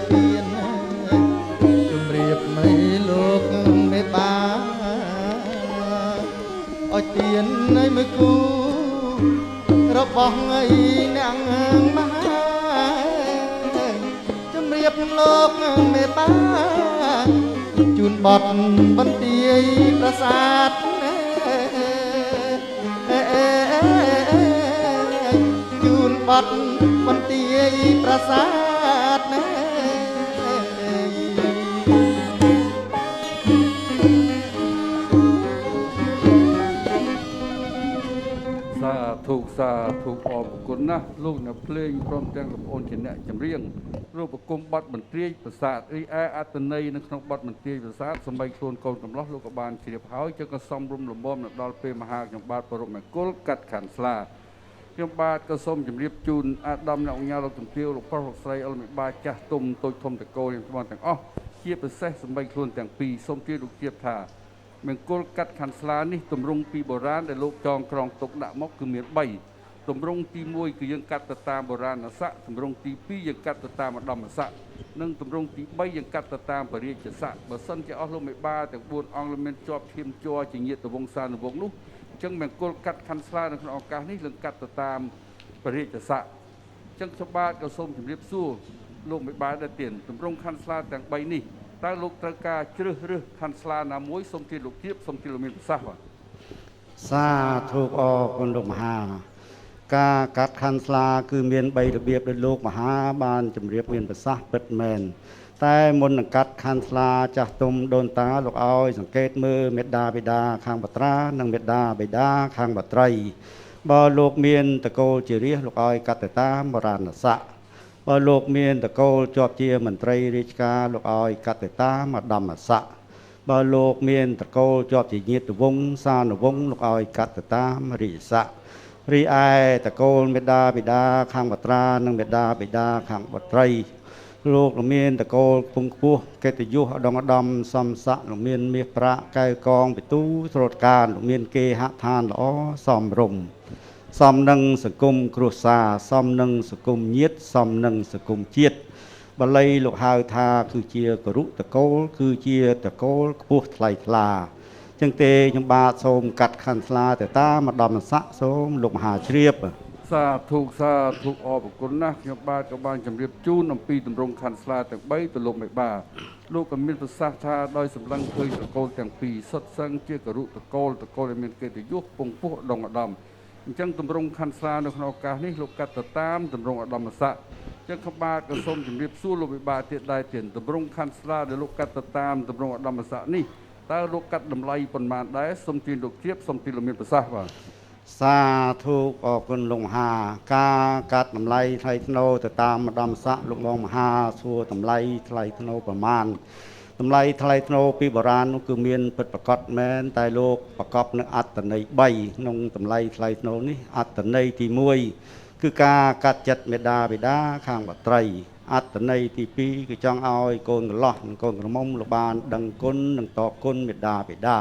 ពៀនជម្រាបមេលោកមេបាអុចទៀននៃមួយគូរបស់អ្នកមហាជម្រាបលោកមេបាជូនបត់បន្ទាយប្រាសាទជូនបត់បន្ទាយប្រាសាទសាធុអរគុណណាស់លោកអ្នកភ្លេងព្រមទាំងលោកអូនជាអ្នកចម្រៀងរូបគុំបត់បន្ទាយប្រាសាទរីឯអត្តន័យនៅក្នុងបត់បន្ទាយប្រាសាទសម្បីខ្លួនកូនកំឡោះលោកក៏បានជ្រាបហើយចឹងក៏សំរុំលំមដល់ពេលមហាខ្ញុំបាទប្រពមង្គលកាត់ខាន់ស្លាខ្ញុំបាទក៏សូមជម្រាបជូនអាដាមអ្នកអង្គញាលោកជំទាវលោកប្រុសលោកស្រីអលមេបាចាស់ទុំតូចធំតកោខ្ញុំបងទាំងអស់ជាពិសេសសម្បីខ្លួនទាំងពីរសូមជឿលោកជៀបថាមង្គលកាត់ខាន់ស្លានេះទម្រង់ពីបុរាណដែលលោកចងក្រងទុកដាក់មកគឺមាន3ទម្រង់ទី1គឺយើងកាត់ទៅតាមបុរាណស័ក្តិទម្រង់ទី2យើងកាត់ទៅតាមឧត្តមស័ក្តិនិងទម្រង់ទី3យើងកាត់ទៅតាមពរាជស័ក្តិបើសិនជាអស់លោកមេបាទាំង4អង្គមានជាប់ឈាមជ័រជាញាតិវង្សានុវង្សនោះអញ្ចឹងមង្គលកាត់ខាន់ស្លានៅក្នុងឱកាសនេះយើងកាត់ទៅតាមពរាជស័ក្តិអញ្ចឹងខ្ញុំបាទក៏សូមជម្រាបសួរលោកមេបាដែរទៀតទម្រង់ខាន់ស្លាទាំង3នេះតើលោកត្រូវការជ្រើសរើសខាន់ស្លាណាមួយសូមជឿលោកជៀបសូមជឿលោកមានប្រសាសន៍បាទសាធុអរគុណលោកមហាការកាត់ខាន់ស្លាគឺមាន3របៀបដោយលោកមហាបានជម្រាបមានប្រសាសន៍ពិតមែនតែមុននឹងកាត់ខាន់ស្លាចាស់ទុំដូនតាលោកឲ្យសង្កេតមើលមេដាបិតាខាងបត្រានិងមេដាបិតាខាងបត្រីបើលោកមានតកូលជារាជលោកឲ្យកាត់ទៅតាមបុរាណស័ក្តិបើលោកមានតកូលជាប់ជាមន្ត្រីរាជការលោកឲ្យកាត់ទៅតាមឧត្តមស័ក្តិបើលោកមានតកូលជាប់ជាញាតិវង្សានុវង្សលោកឲ្យកាត់ទៅតាមរាជស័ក្តិរីឯតកូលមេដាបិតាខាងបត្រានិងមេដាបិតាខាងបត្រីលោកមានតកូលខ្ពង់ខ្ពស់កិត្តិយសឧត្តមសំស័ក្តិលោកមានមាសប្រាក់កែវកងពិទូស្រោតការលោកមានគេហដ្ឋានល្អសមរម្យសមនឹងសង្គមគ្រួសារសមនឹងសង្គមញាតិសមនឹងសង្គមជាតិបាលីលោកហៅថាគឺជាគរុតកូលគឺជាតកូលខ្ពស់ថ្លៃថ្លាចឹងទេខ្ញុំបាទសូមកាត់ខាន់ស្លាទៅតាមឧត្តមស័ក្តិសូមលោកមហាជ្រាបសាធុអរគុណណាស់ខ្ញុំបាទក៏បានជម្រាបជូនអំពីទម្រង់ខាន់ស្លាទាំង3ទៅលោកមេបាលោកក៏មានប្រសាសន៍ថាដោយសម្លឹងឃើញតកូលទាំងពីរសុទ្ធសឹងជាគរុតកូលដែលមានកិត្តិយសពងពោះដងឧត្តមអញ្ចឹងទម្រង់ខាន់ស្លានៅក្នុងឱកាសនេះលោកកាត់ទៅតាមទម្រង់ឧត្តមស័ក្តិអញ្ចឹងខ្ញុំបាទក៏សូមជម្រាបសួរលោកមេបាទៀតដែរទៀតទម្រង់ខាន់ស្លាដែលលោកកាត់ទៅតាមទម្រង់ឧត្តមស័ក្តិនេះតើលោកកាត់តម្លៃប៉ុន្មានដែរសូមទានលោកជៀបសូមទានលោកមានប្រសាសន៍បាទសាធុអរគុណលោកមហាការកាត់តម្លៃថ្លៃថ្នូរទៅតាមឧត្តមស័ក្តិលោកបងមហាសួរតម្លៃថ្លៃថ្នូរប្រមាណតម្លៃថ្លៃថ្នូរពីបុរាណនោះគឺមានពិតប្រាកដមែនតែលោកប្រកបនៅអត្តន័យ3ក្នុងតម្លៃថ្លៃថ្នូរនេះអត្តន័យទី1គឺការកាត់ចិត្តមេដាបិតាខាងបត្រីអត្តន័យទី2គឺចង់ឲ្យកូនកន្លោះនិងកូនក្រមុំលោកបានដឹងគុណនិងតបគុណមេដាបិតា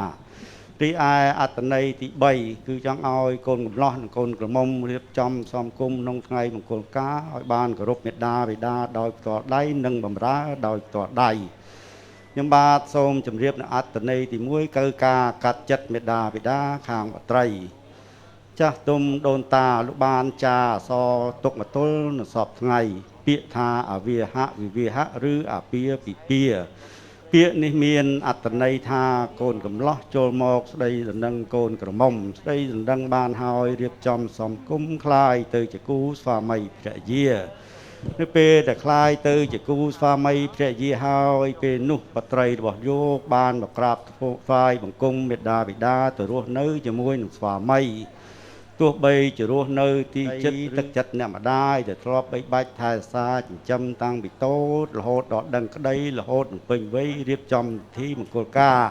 រីឯអត្តន័យទី3គឺចង់ឲ្យកូនកំឡោះនិងកូនក្រមុំរៀបចំសំគុំក្នុងថ្ងៃមង្គលការឲ្យបានគោរពមេត្តាបិតាដោយផ្ទាល់ដៃនិងបម្រើដោយផ្ទាល់ដៃខ្ញុំបាទសូមជម្រាបនៅអត្តន័យទី1គឺការកាត់ចិត្តមេត្តាបិតាខាងបត្រីចាស់ទុំដូនតាលោកបានចាអសទុកមតុលនៅសពថ្ងៃពាក្យថាអវិហៈវិវិហៈឬអពាពិពាពាក្យនេះមានអត្តន័យថាកូនកំឡោះចូលមកស្ដីដណ្ដឹងកូនក្រមុំស្ដីដណ្ដឹងបានហើយរៀបចំសំគុំคล้ายទៅជាគូស្វាមីភរិយានៅពេលដែលคล้ายទៅជាគូស្វាមីភរិយាហើយពេលនោះបត្រីរបស់យកបានមកក្រាបថ្វាយបង្គំមេត្តាបិតាទៅរស់នៅជាមួយនឹងស្វាមីទោះបីជារស់នៅទីចិត្តទឹកចិត្តអ្នកម្ដាយដែលធ្លាប់បីបាច់ថែសារចិញ្ចឹមតាំងពីតូចរហូតដល់ដឹងក្តីរហូតដល់ពេញវ័យរៀបចំពិធីមង្គលការ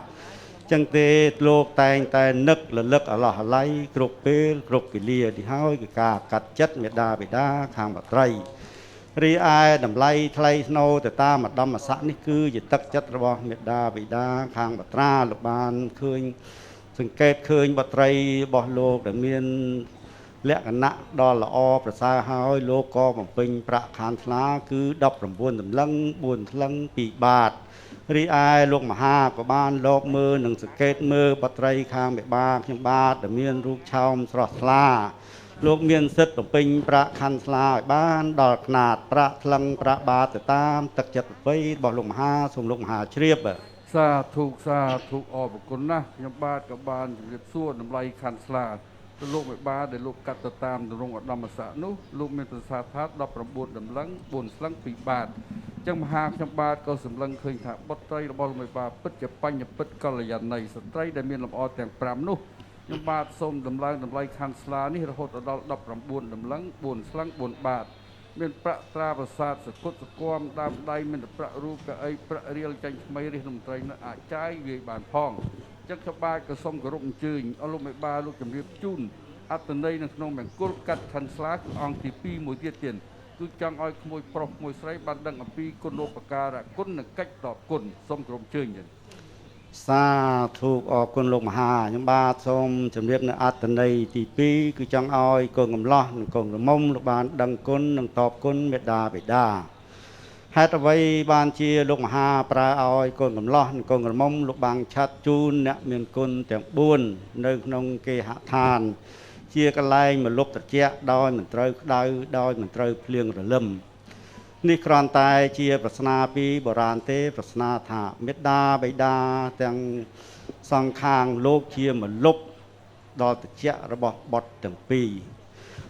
ចឹងទេលោកតែងតែនឹករលឹកអឡោះអាល័យគ្រប់ពេលគ្រប់វេលានេះហើយគឺការកាត់ចិត្តមេត្តាបិតាខាងបត្រីរីឯតម្លៃថ្លៃស្នូលទៅតាមឧត្តមស័ក្តិនេះគឺជាទឹកចិត្តរបស់មេត្តាបិតាខាងបត្រាលោកបានឃើញសង្កេតឃើញបត្រីរបស់លោកដែលមានលក្ខណៈដ៏ល្អប្រសើរហើយលោកក៏បំពេញប្រាក់ខានថ្លាគឺ19តម្លឹង4ថ្លឹង2បាតរីឯលោកមហាក៏បានលោកមើលនិងសង្កេតមើលបត្រីខាងមេបាខ្ញុំបាទដែលមានរូបឆោមស្រស់ថ្លាលោកមានសិទ្ធិបំពេញប្រាក់ខានថ្លាឲ្យបានដល់ຂະຫນាតប្រាក់ថ្លឹងប្រាក់បាតទៅតាមទឹកចិត្តប្រពៃរបស់លោកមហាសូមលោកមហាជ្រាបសាធុអរគុណណាស់ខ្ញុំបាទក៏បានជម្រាបសួរតម្លៃខាន់ស្លាទៅលោកមេបាដែលលោកកាត់ទៅតាមទម្រង់ឧត្តមស័ក្តិនោះលោកមានប្រសាសន៍ថា19តម្លឹង4ស្លឹង2បាតអញ្ចឹងមហាខ្ញុំបាទក៏សម្លឹងឃើញថាបុត្រីរបស់លោកមេបាពិតជាបញ្ញពិតកល្យាណីស្ត្រីដែលមានលម្អទាំង5នោះខ្ញុំបាទសូមតម្លើងតម្លៃខាន់ស្លានេះរហូតដល់19តម្លឹង4ស្លឹង4បាតមានប្រាក់ត្រាប្រាសាទសគុតសគមដើមដៃមានប្រាក់រូបកៅអីប្រាក់រៀលចាញ់ថ្មីរាជរដ្ឋមន្ត្រីនៅអាចចាយវាយបានផងអញ្ចឹងខ្ញុំបាទក៏សូមគោរពអញ្ជើញអស់លោកមេបាលោកជំរាបជូនអត្តន័យនៅក្នុងមង្គលកាត់ខាន់ស្លាអង្គទី2មួយទៀតគឺចង់ឲ្យក្មួយប្រុសក្មួយស្រីបានដឹងអំពីគុណូបការៈគុណនិងកិច្ចតបគុណសូមគោរពអញ្ជើញសាធុអរគុណលោកមហាខ្ញុំបាទសូមជម្រាបនៅអត្តន័យទី2គឺចង់ឲ្យកូនកំឡោះនិងកូនក្រមុំលោកបានដឹងគុណនិងតបគុណមេត្តាបិតាហេតុអ្វីបានជាលោកមហាប្រើឲ្យកូនកំឡោះនិងកូនក្រមុំលោកបានឆាត់ជូនអ្នកមានគុណទាំង4នៅក្នុងគេហដ្ឋានជាកន្លែងមលុបត្រជាក់ដោយមិនត្រូវក្តៅដោយមិនត្រូវភ្លៀងរលឹមនេះគ្រាន់តែជាប្រស្នាពីបុរាណទេប្រស្នាថាមេត្តាបិតាទាំងសងខាងលោកជាមលុបដល់ត្រជាក់របស់បុត្រទាំងពីរ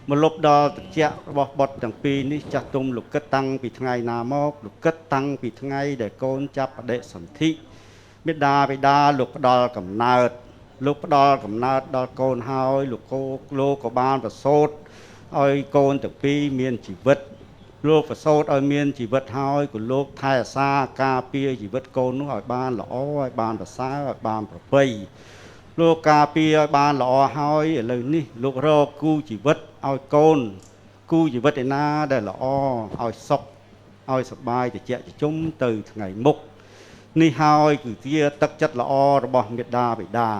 មលុបដល់ត្រជាក់របស់បុត្រទាំងពីរនេះចាស់ទុំលោកគិតតាំងពីថ្ងៃណាមកលោកគិតតាំងពីថ្ងៃដែលកូនចាប់បដិសន្ធិមេត្តាបិតាលោកផ្ដល់កំណើតលោកផ្ដល់កំណើតដល់កូនហើយលោកក៏បានប្រសូតឲ្យកូនទាំងពីរមានជីវិតលោកប្រសូតឲ្យមានជីវិតហើយក៏លោកថែអាសាការពារជីវិតកូននោះឲ្យបានល្អឲ្យបានប្រសើរឲ្យបានប្រពៃលោកការពារឲ្យបានល្អហើយឥឡូវនេះលោករកគូជីវិតឲ្យកូនគូជីវិតឯណាដែលល្អឲ្យសុខឲ្យសប្បាយត្រជាក់ត្រជុំទៅថ្ងៃមុខនេះហើយគឺជាទឹកចិត្តល្អរបស់មេត្តាបិតា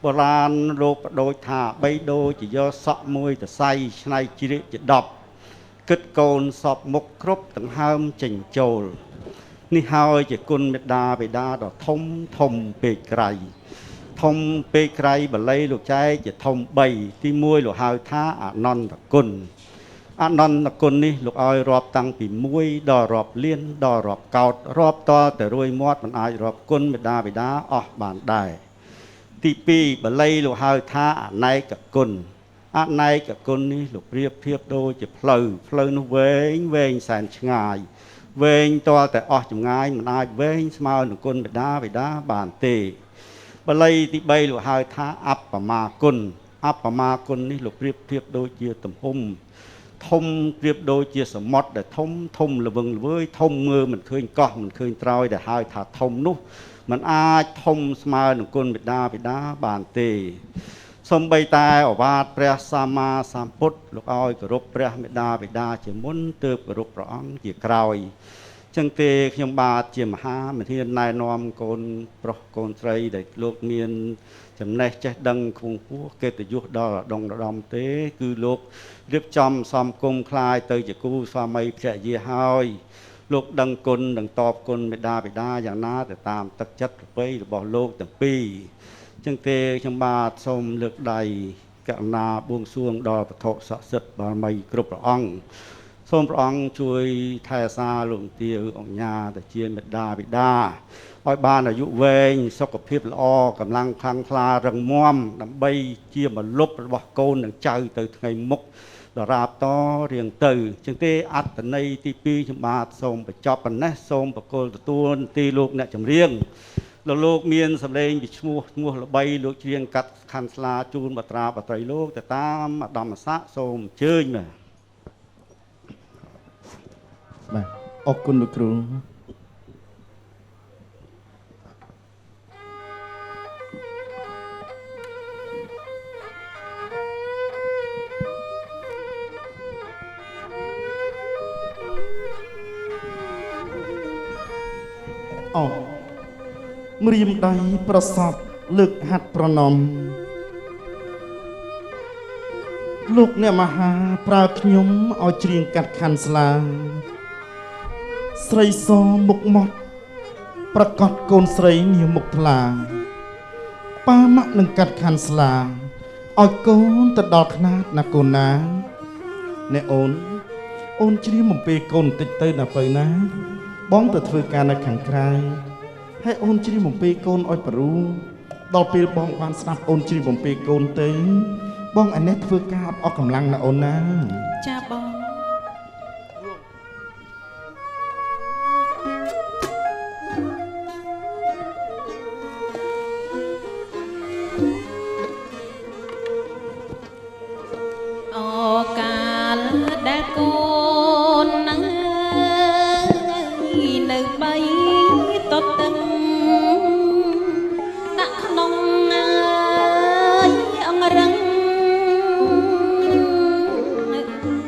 បុរាណលោកបដូចថាបីដូរជាយកសក់មួយតសៃឆ្នៃជ្រៀកជា10គិតកូនសពមុខគ្រប់ដង្ហើមចេញចូលនេះហើយជាគុណមេត្តាបិតាដ៏ធំពេកក្រៃធំពេកក្រៃបល័យលោកចែកជាធំ3ទី1លោកហៅថាអនន្តគុណអនន្តគុណនេះលោកឲ្យរាប់តាំងពី1ដល់រាប់លានដល់រាប់កោតរាប់តតែរួយមាត់មិនអាចរាប់គុណមេត្តាបិតាអស់បានដែរទី2បល័យលោកហៅថាអនេកគុណអនេកគុណនេះលោកប្រៀបធៀបដូចជាផ្លូវនោះវែងសែនឆ្ងាយវែងតតែអស់ចម្ងាយមិនអាចវែងស្មើនឹងគុណមេត្តាបិតាបានទេបល័យទី3លោកហៅថាអបមាគុណអបមាគុណនេះលោកប្រៀបធៀបដូចជាទំហំធំប្រៀបដូចជាសមុទ្រដែលធំល្វឹងល្វើយធំមើលមិនឃើញកោះមិនឃើញត្រើយដែលហៅថាធំនោះมันអាចធំស្មើនឹងគុណមេត្តាបិតាបានទេសូម្បីតែអវាទព្រះសម្មាសម្ពុទ្ធលោកឲ្យគោរពព្រះមេត្តាបិតាជាមុនទើបគោរពព្រះអង្គជាក្រោយ ចឹងទេខ្ញុំបាទជាមហាមធានណែនាំកូនប្រុសកូនស្រីដែលលោកមានចំណេះចេះដឹងខ្ពង់ខ្ពស់កិត្តិយសដល់ឧត្តមទេគឺលោករៀបចំសំគុំខ្លាយទៅជាគូស្វាមីភរិយាហើយលោកដឹងគុណដឹងតបគុណមេដាបិតាយ៉ាងណាទៅតាមទឹកចិត្តប្រពៃរបស់លោកទាំងពីរចឹងទេខ្ញុំបាទសូមលើកដៃករុណាបួងសួងដល់ពធស័ក្តិសិទ្ធិបារមីគ្រប់ព្រះអង្គសូមព្រះអង្គជួយថែរក្សាលោកទាវអង្គញាទៅជាមេដាបិតាឲ្យបានអាយុវែងសុខភាពល្អកម្លាំងខ្លាំងក្លារឹងមាំដើម្បីជាមលុបរបស់កូននិងចៅទៅថ្ងៃមុខដរាបតរៀងទៅចឹងទេអត្តន័យទី2ខ្ញុំបាទសូមបញ្ចប់ប៉ុណ្ណេះសូមបកគលទទួលទីលោកអ្នកចម្រៀងលោកមានសម្លេងពីឈ្មោះល្បីលោកច្រៀងកាត់ខាន់ស្លាជូនបត្រាបត្រីលោកទៅតាមឧត្តមស័ក្តិសូមអញ្ជើញបាទអរគុណលោកគ្រូអូម្រាមដៃប្រសពលើកហាត់ប្រណម្យលោកអ្នកមហាប្រើខ្ញុំឲ្យច្រៀងកាត់ខាន់ស្លាស្រីសមុខមាត់ប្រកាសកូនស្រីនាមុខថ្លាប៉ាម៉ាក់នឹងកាត់ខាន់ស្លាឲ្យកូនទៅដល់ខ្នាតណាកូនណាអ្នកអូនច្រៀងបំពេកូនបន្តិចទៅណាបើណាបងទៅធ្វើការនៅខាងក្រៅហើយអូនជ្រាបបំពេកូនឲ្យបរូដល់ពេលបងបានស្ដាប់អូនជ្រាបបំពេកូនទៅបងអានេះធ្វើការអត់កម្លាំងណាអូនណាចាបងអូកាលដែលកូននឹងនៅបីតតឹងដាក់ក្នុងអង្រឹង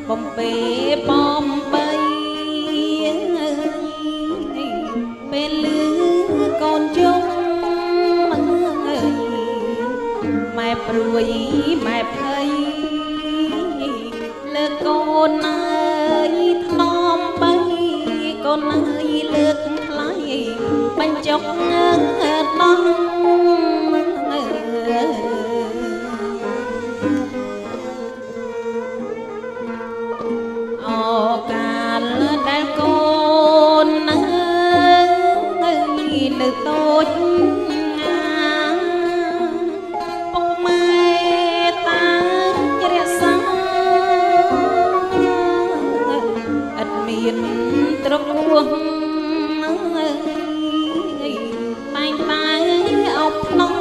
បំពេបំបីពេលលឺកូនជុំម៉ែព្រួយម៉ែភ័យលើកូនអើយថ្នមបីកូនអើយលើកថ្លៃបញ្ចុកដោះអូកាលដែលកូនអើយនៅតូចពុកម៉ែតារក្សាអត់មានត្រកួងតែងតែអោបភ្នំ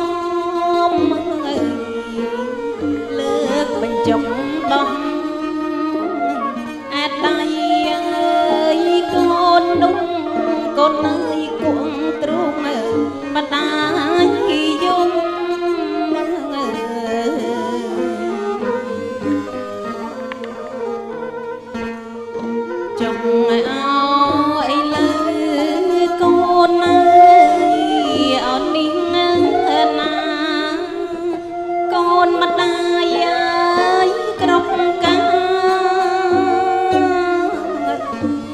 លើកបញ្ចុកដោះអាដៃអើយកូននោះកូនអើយគួងទ្រូងបដាយំចង់ឲ្យអីលើកូនអើយអត់នេះណាកូនម្ដាយអើយគ្រប់ការ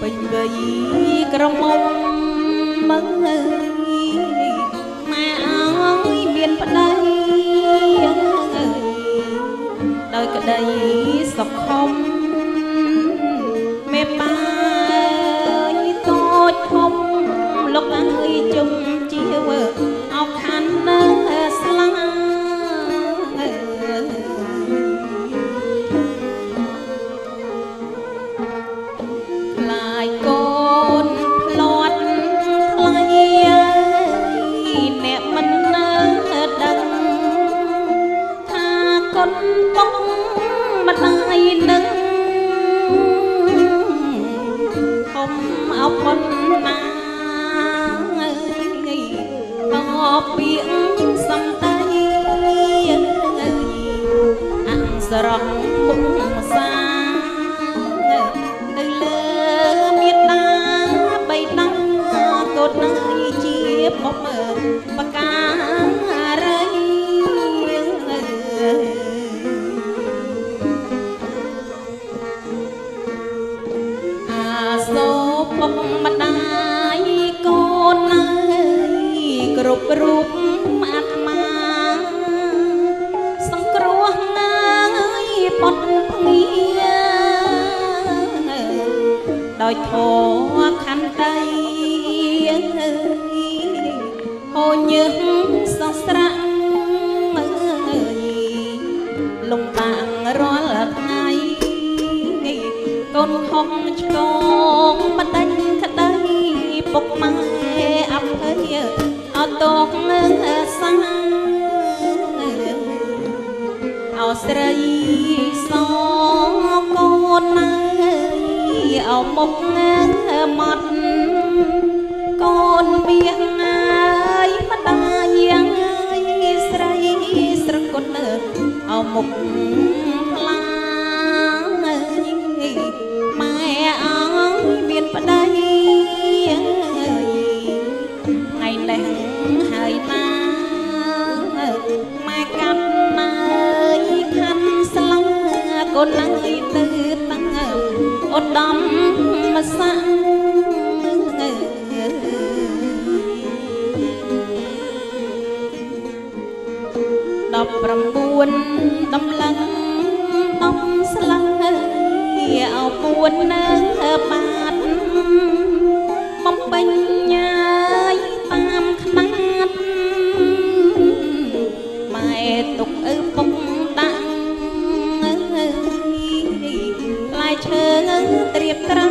ពេញវ័យក្រមុំមើលម៉ែអើយមានប្តីដោយក្តីសុខុមមេបាតូចធំលោកអើយជុំជាវអោខាននៅស្លាខ្លាយកូនផ្លាត់ថ្លៃអ្នកមិននៅដឹងថាកូនពុកម្ដាយនឹង ដោយធម៌ខន្តីហូនញើសសស្រាក់លំបាំងរាល់ថ្ងៃកូនខំឆ្កងមិនដាច់ក្តីពុកម៉ែអភ័យអត់តកសាអោស្រីសកូនណៃអោមុខមាត់កូនមាសងាយម្ដាយយ៉ាងស្រីស្រកុនអោមុខខ្លាំងម៉ែអើយមានប្តីថ្ងៃនេះហើយណាម៉ែកាត់ណាយខាន់ស្លាកូនឡើងទៅតាំងឧត្តមសាំង19ដំឡឹងដំស្លឹងអោពួននៅបាត់បំពេញញ៉ាយតាមខ្នាតម៉ែទុកពុកដាក់ផ្លែឈើត្រៀបត្រា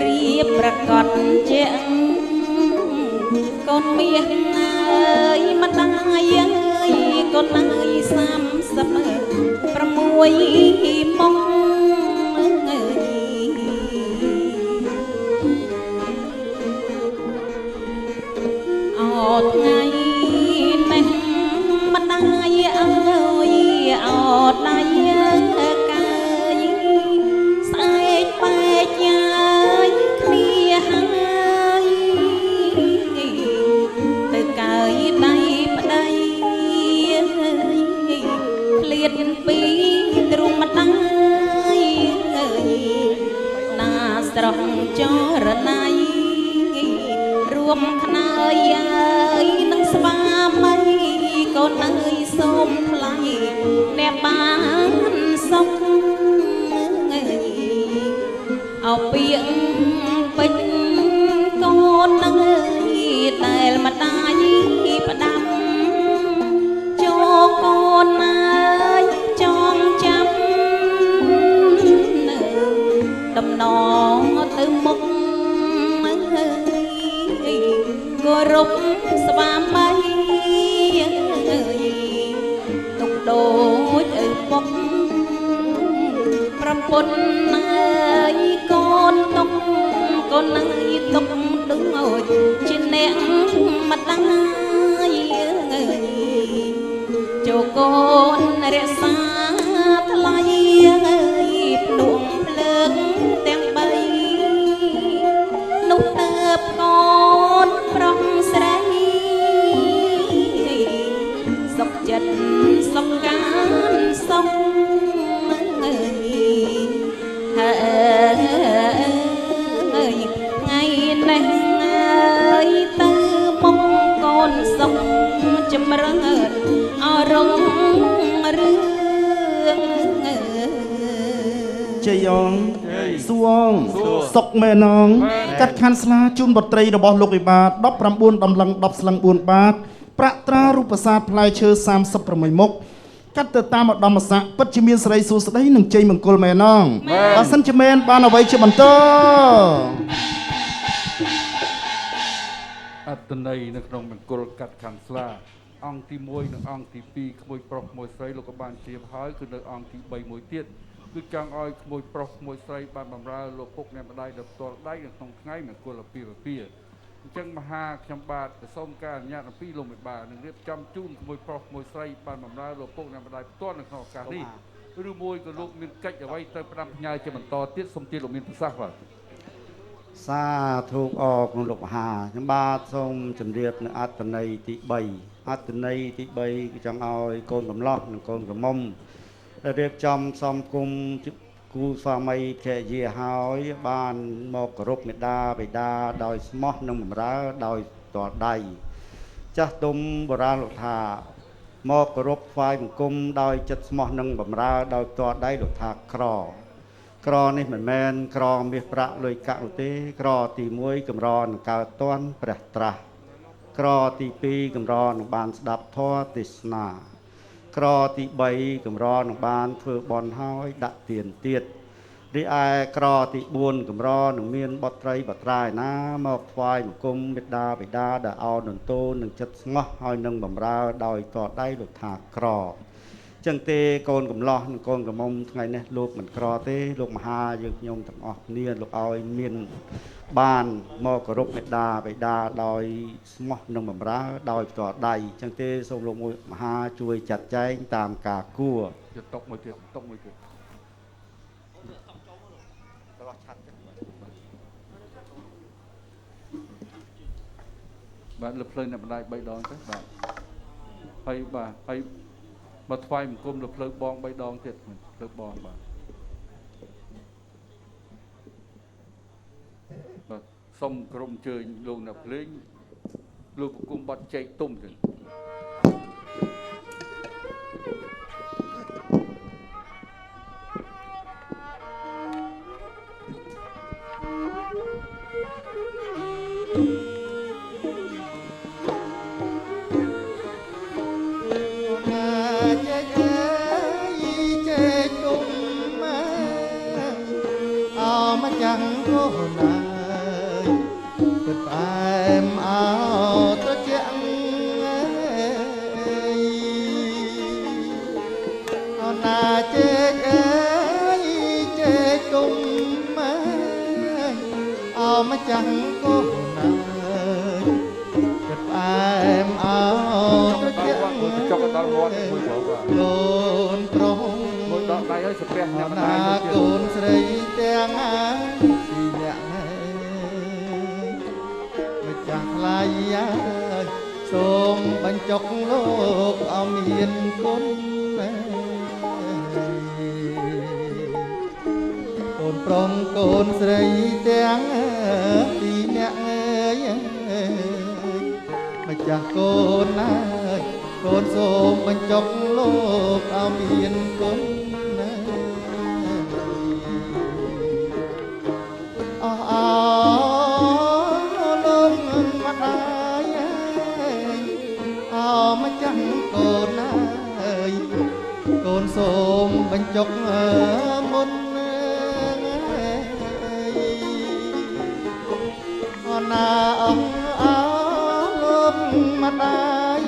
រៀបប្រកបជាកូនមាសម្ដាយកូនណាយ36មុខអត់ថ្ងៃនេះម្ដាយអើយអត់ដៃកាយស្អែកបែកយាយគ្នាហើយទៅកើយដៃប្តីឃ្លាតពីទ្រុំម្ដាយណាស្រស់ចរណៃរួមខ្នើយហើយនឹងស្វាមីកូនអើយសូមថ្លៃអ្នកបានសុខអោពាកពេញកូនអើយដែលម្ដាយផ្ដាំចូលកូនអើយចងចាំដំណងទៅមុខគោរពស្វាមីទុកដូចឪពុកប្រពន្ធអើយកូនទុកកូនអើយទុកដូចជាអ្នកម្ដាយចូលកូនរក្សាថ្លៃភ្នួងភ្លើងទាំង3នោះតើបកូនប្រុសស្រីសុខចិត្តសុខកានសុខហើយថ្ងៃនេះហើយទៅមុខកូនសុខចម្រើនអរងរឿងជយងសួងសុកមែនងកាត់ខាន់ស្លាជូនបុត្រីរបស់លោកវិបាទ19ដំឡឹង10ស្លឹង4បាតប្រាក់ត្រារូបសាទផ្លែឈើ36មុខកាត់ទៅតាមឧត្តមស័ក្តិពិតជាមានសេរីសួស្តីនិងជ័យមង្គលមែនងបើសិនជាមែនបានអ្វីជាបន្តអត្តន័យនៅក្នុងមង្គលកាត់ខាន់ស្លាអង្គទី1និងអង្គទី2ក្មួយប្រុសក្មួយស្រីលោកក៏បានជ្រាបហើយគឺនៅអង្គទី3មួយទៀតគឺចង់ឲ្យក្មួយប្រុសក្មួយស្រីបានបម្រើលោកពុកអ្នកម្ដាយដល់ផ្ទាល់ដៃនៅក្នុងថ្ងៃមង្គលអាពាហ៍ពិពាហ៍អញ្ចឹងមហាខ្ញុំបាទសូមការអនុញ្ញាតអំពីលោកមេបានឹងរៀបចំជូនក្មួយប្រុសក្មួយស្រីបានបម្រើលោកពុកអ្នកម្ដាយផ្ទាល់នៅក្នុងឱកាសនេះឬមួយក៏លោកមានកិច្ចអ្វីទៅផ្ដាំផ្ញើជាបន្តទៀតសូមទានលោកមានប្រសាសន៍បាទសាធុអរគុណលោកមហាខ្ញុំបាទសូមជម្រាបនៅអត្តន័យទី3អត្តន័យទី3គឺចង់ឲ្យកូនកំឡោះនិងកូនក្រមុំដែលរៀបចំសំគុំគូស្វាមីភរិយាហើយបានមកគោរពមេដាបិតាដោយស្មោះនិងបម្រើដោយតលដៃចាស់ទុំបុរាណលោកថាមកគោរពថ្វាយបង្គំដោយចិត្តស្មោះនិងបម្រើដោយតលដៃលោកថាក្រ ក្រនេះមិនមែនក្រមាសប្រាក់លុយកាក់នោះទេក្រទី1កម្រនឹងកើតតន់ព្រះត្រាស់ក្រទី2កម្រនឹងបានស្ដាប់ធម៌ទេសនាក្រទី3កម្រនឹងបានធ្វើបន់ហើយដាក់ទានទៀតរីឯក្រទី4កម្រនឹងមានបុត្រីបុត្រាឯណាមកថ្វាយបង្គំមេត្តាបិតាដែលអោនន្តោនឹងចិត្តស្ងោះហើយនឹងបំរើដោយតដៃលោកថាក្រចឹងទេកូនកំឡោះនិងកូនក្រមុំថ្ងៃនេះលោកមិនក្រទេលោកមហាយើងខ្ញុំទាំងអស់គ្នាលោកឲ្យមានបានមកគោរពមេត្តាបិតាដោយស្មោះនិងបំរើដោយផ្ទាល់ដៃចឹងទេសូមលោកមួយមហាជួយចាត់ចែងតាមការគួរទុកមួយទៀតបាទលើភ្លើងអ្នកម្ដាយ3ដងទៅបាទហើយមកថ្វាយបង្គំលើភ្លើងបង3ដងទៀតភ្លើងបងបាទសូមក្រុមជើញលោកអ្នកភ្លេងលោកបង្គំបាត់ចែកទុំទៅchẳng có nào chật em áo tôi chẳng lộn trông na cồn sấy tiếng ai thì nhẹ chẳng lai xôm bánh chọc lốp ông hiền côn prong cồn sấy tiếng đi nhẹ mà chả cồn ai cồn xôm bánh chọc lốp ông hiền côn lông mắt ai mà chẳng cồn ai cồn xôm bánh chọc môn na ông lông mắt ai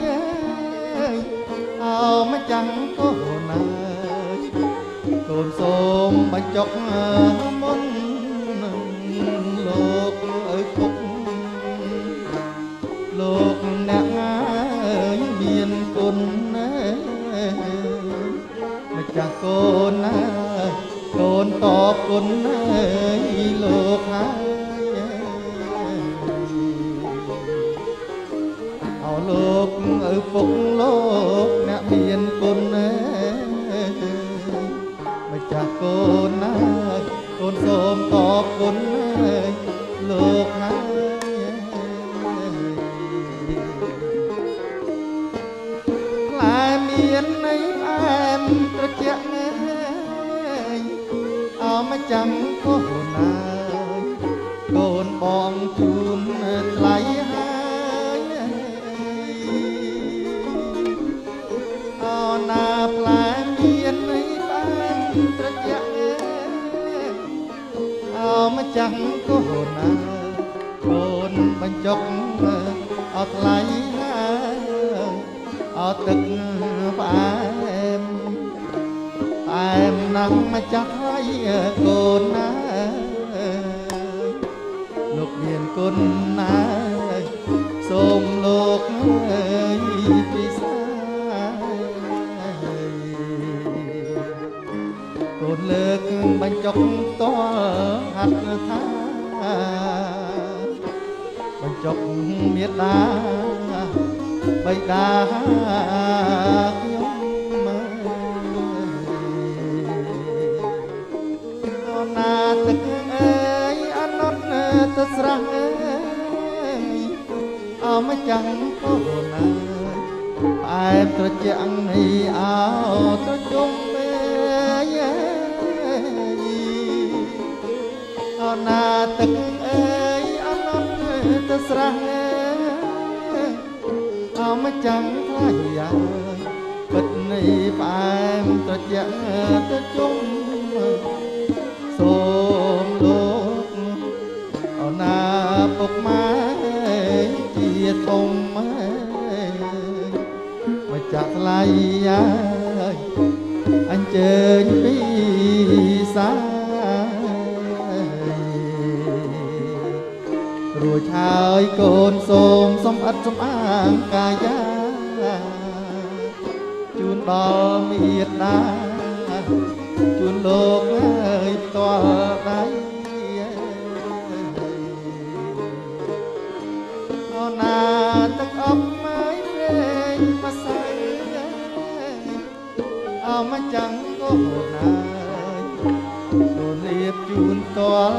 mà chẳng có ai cồn xôm bánh chọc môn lục ở khúc lục nặng ở miền cồn mà chẳng cồn tọp cồn lục áo lục ở phúc lục nặng miền cồn mà chẳng cồn xôm tọp cồn lục lại miền ấy em rất chẳng mà chẳng có ai cồn bong chun lấy hai na lại miền ấy em rất chẳng mà chẳng có ai cồn bánh chọc lấy tức em nắng mà chắc cồn lục miền cồn xôm lục vì xa cồn lực bánh chọc to hạt tha bánh chọc miết đá bay đá na tức ơi anh nót tức răng ơi mà chẳng có ai em tôi chẳng này áo tôi chung ស្រះអមចាំងខ្លាយយ៉ាងពិតនៃផ្អែមត្រជាក់ទៅជុំសូមលោកអណាពុកម៉ែជាធំមកចាក់ថ្លៃហើយអញ្ជើញពីសារួចហើយកូនសូមសំអិតសំអាងកាយាជូនដល់មេត្តាជូនលោកហើយផ្ទាល់ដៃអូណាទឹកអប់មកព្រេងមកសៃអមចាំងក៏ណាសូនលៀបជូនតល់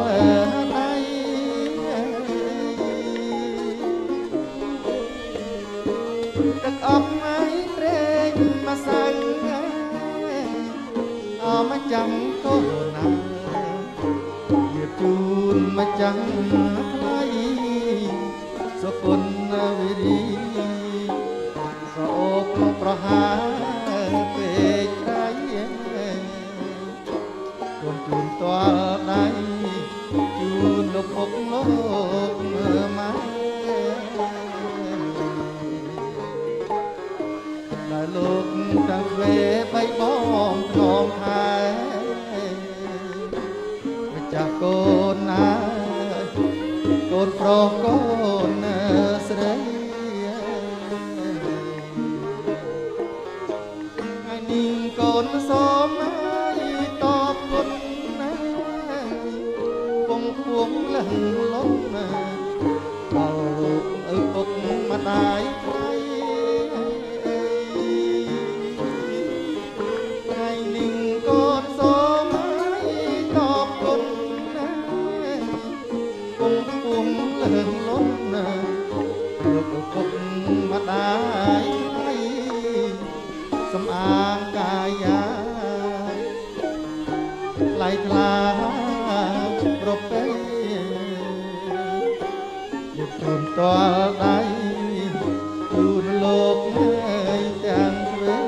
ដៃទឹកអប់មកព្រេងមកសៃអមចាំងក៏ណាលៀបជូនមកចាំងថ្លៃសុគន្ធវិរីប្រអូបប្រហាពេកដៃកូនជូនតល់ដៃជូនលោកពុកលោកម៉ែដែលលោកទាំងវេបីបងថ្នមថែម្ចាស់កូនណាកូនប្រុសកូនស្រីហើយនាងកូនសូមឲ្យតបគុណណាពងពួងលឹងលំណាដល់លោកឪពុកម្ដាយថ្លៃហើយនាងកូនសូមឲ្យតបគុណណាពងពួងលឹងលំណាលោកឪពុកម្ដាយថ្លៃសំអាងកាយាថ្លៃថ្លាប្រពៃយកជូនតល់ដៃជូនលោកហើយទាំងទ្វេ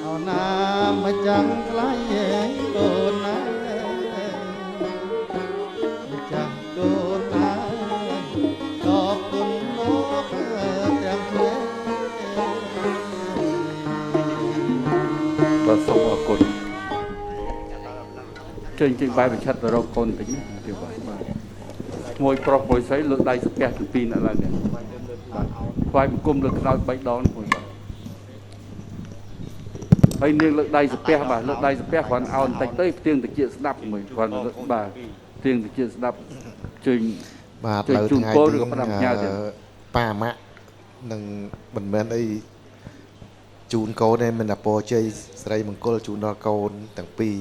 អោណាមកចាំងថ្លៃកូនណាមកចាំងកូនណាតបគុណលោកទាំងទ្វេ បាទសូមអរគុណចេញបាយបញ្ឆិតទៅរកកូនតិចណាទៀតបាទមួយប្រុសមួយស្រីលើកដៃស្ពះទាំងពីរអ្នកឡើងនេះបាទថ្វាយបង្គំលើកខ្នើយ3ដងមួយបាទហើយនាងលើកដៃស្ពះបាទលើកដៃស្ពះគ្រាន់អោនតិចទៅផ្ទៀងតិចស្ដាប់មួយគ្រាន់បាទផ្ទៀងតិចស្ដាប់ជើញ បាទលើថ្ងៃនេះប៉ាម៉ាក់នឹងមិនមែនអីជូនកូនទេមិនតែពរជ័យស្រីមង្គលជូនដល់កូនទាំងពីរ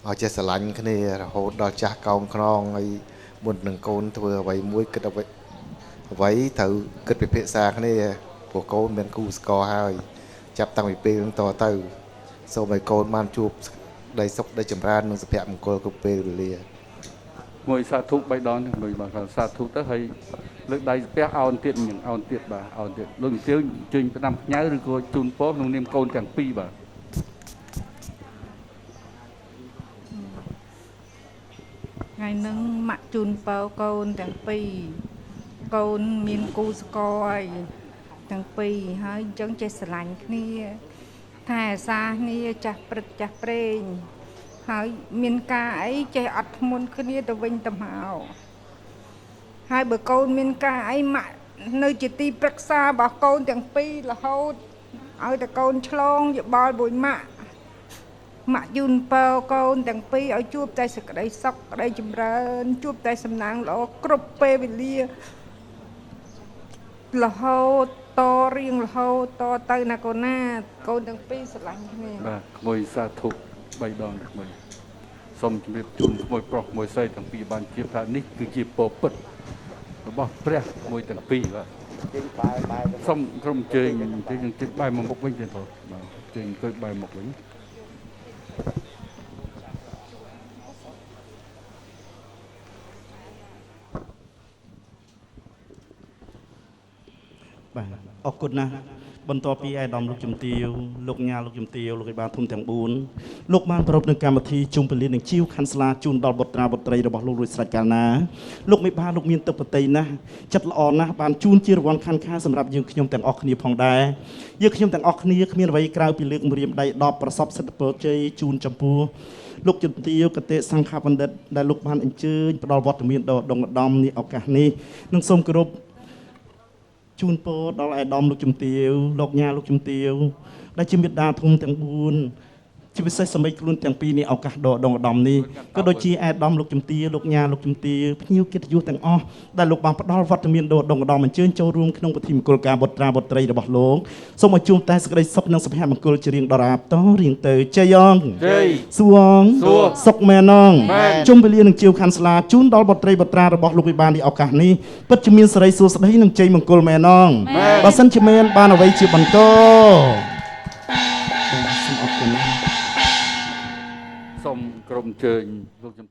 ឲ្យចេះស្រឡាញ់គ្នារហូតដល់ចាស់កោងខ្នងហើយមុននឹងកូនធ្វើអ្វីមួយគិតអ្វីត្រូវគិតពិភាក្សាគ្នាព្រោះកូនមានគូស្គរហើយចាប់តាំងពីពេលតទៅសូមឲ្យកូនបានជួបដីសុខដីចម្រើននិងសុភមង្គលគ្រប់ពេលវេលាមួយសាធុ3ដងមួយបាទសាធុទៅហើយលើកដៃស្ពះអោនទៀតញឹងអោនទៀតបាទអោនទៀតលោកអញ្ជើញជើញផ្ដាំផ្ញើឬក៏ជូនពរក្នុងនាមកូនទាំងពីរបាទថ្ងៃហ្នឹងម៉ាក់ជូនពរកូនទាំងពីរកូនមានគូស្គរហើយទាំងពីរហើយអញ្ចឹងចេះស្រឡាញ់គ្នាថែអាសាគ្នាចាស់ព្រឹកចាស់ព្រេងហើយមានការអីចេះអត់ធ្មន់គ្នាទៅវិញទៅមកហើយបើកូនមានការអីម៉ាក់នៅជាទីប្រឹក្សារបស់កូនទាំងពីររហូតឲ្យតែកូនឆ្លងយោបល់មួយម៉ាក់ជូនពរកូនទាំងពីរឲ្យជួបតែសេចក្តីសុខក្តីចម្រើនជួបតែសំណាងល្អគ្រប់ពេលវេលារហូតតរៀងរហូតតទៅណាកូនណាកូនទាំងពីរស្រឡាញ់គ្នាបាទក្មួយសាធុ3ដងក្មួយសូមជម្រាបជូនក្មួយប្រុសក្មួយស្រីទាំងពីរបានជាថានេះគឺជាពរពិតរបស់ព្រះមួយទាំងពីរបាទសូមក្រុមជើងយើងជិះបាយមកមុខវិញទៀតបងបាទជើងអង្គុយបាយមុខវិញ បាទ បាទ សូមអរគុណ បាទ បាទអរគុណណាស់បន្ទាប់ពីអាយដាមលោកជំទាវលោកញ៉ាលោកជំទាវលោកឯកបានធំទាំង4លោកបានប្រពនឹងកម្មវិធីជុំពលាននឹងជីវខាន់ស្លាជូនដល់បុត្រាបុត្រីរបស់លោករួចស្រេចកាលណាលោកមេបាលោកមានទឹកប្រតិណាស់ចិត្តល្អណាស់បានជូនជារង្វាន់ខាន់ខាសម្រាប់យើងខ្ញុំទាំងអស់គ្នាផងដែរយើងខ្ញុំទាំងអស់គ្នាគ្មានអ្វីក្រៅពីលើកម្រាមដៃ10ប្រសពសិទ្ធិពលជ័យជូនចំពោះលោកជំទាវកតេសង្ឃបណ្ឌិតដែលលោកបានអញ្ជើញផ្ដល់វត្តមានដល់ដងឧត្តមនេះឱកាសនេះនឹងសូមគោរពជូនពរដល់អាយដាមលោកជំទាវលោកញ៉ាលោកជំទាវដែលជាមេត្តាធំទាំង4ជាពិសេសសម្រាប់ខ្លួនទាំងពីរនេះឱកាសដកដងឧត្តមនេះក៏ដូចជាអាយដាមលោកជំទាវលោកញ៉ាលោកជំទាវភ្ញៀវកិត្តិយសទាំងអស់ដែលលោកបានផ្ដល់វត្តមានដល់ដងឧត្តមអញ្ជើញចូលរួមក្នុងពិធីមង្គលការបុត្រាបុត្រីរបស់លោកសូមឲ្យជួបតែសេចក្តីសុខនិងសុភមង្គលជារៀងដរាបតរៀងទៅជ័យអង្គជ័យសួងសុខមែនងជុំវេលានឹងជាវខាន់ស្លាជូនដល់បុត្រីបុត្រារបស់លោកវិបាលនេះឱកាសនេះពិតជាមានសិរីសួស្តីនិងជ័យមង្គលមែនងបើសិនជាមានបានអ្វីជាបន្តសូមអរគុណ សូមក្រុមជើញលោកជំ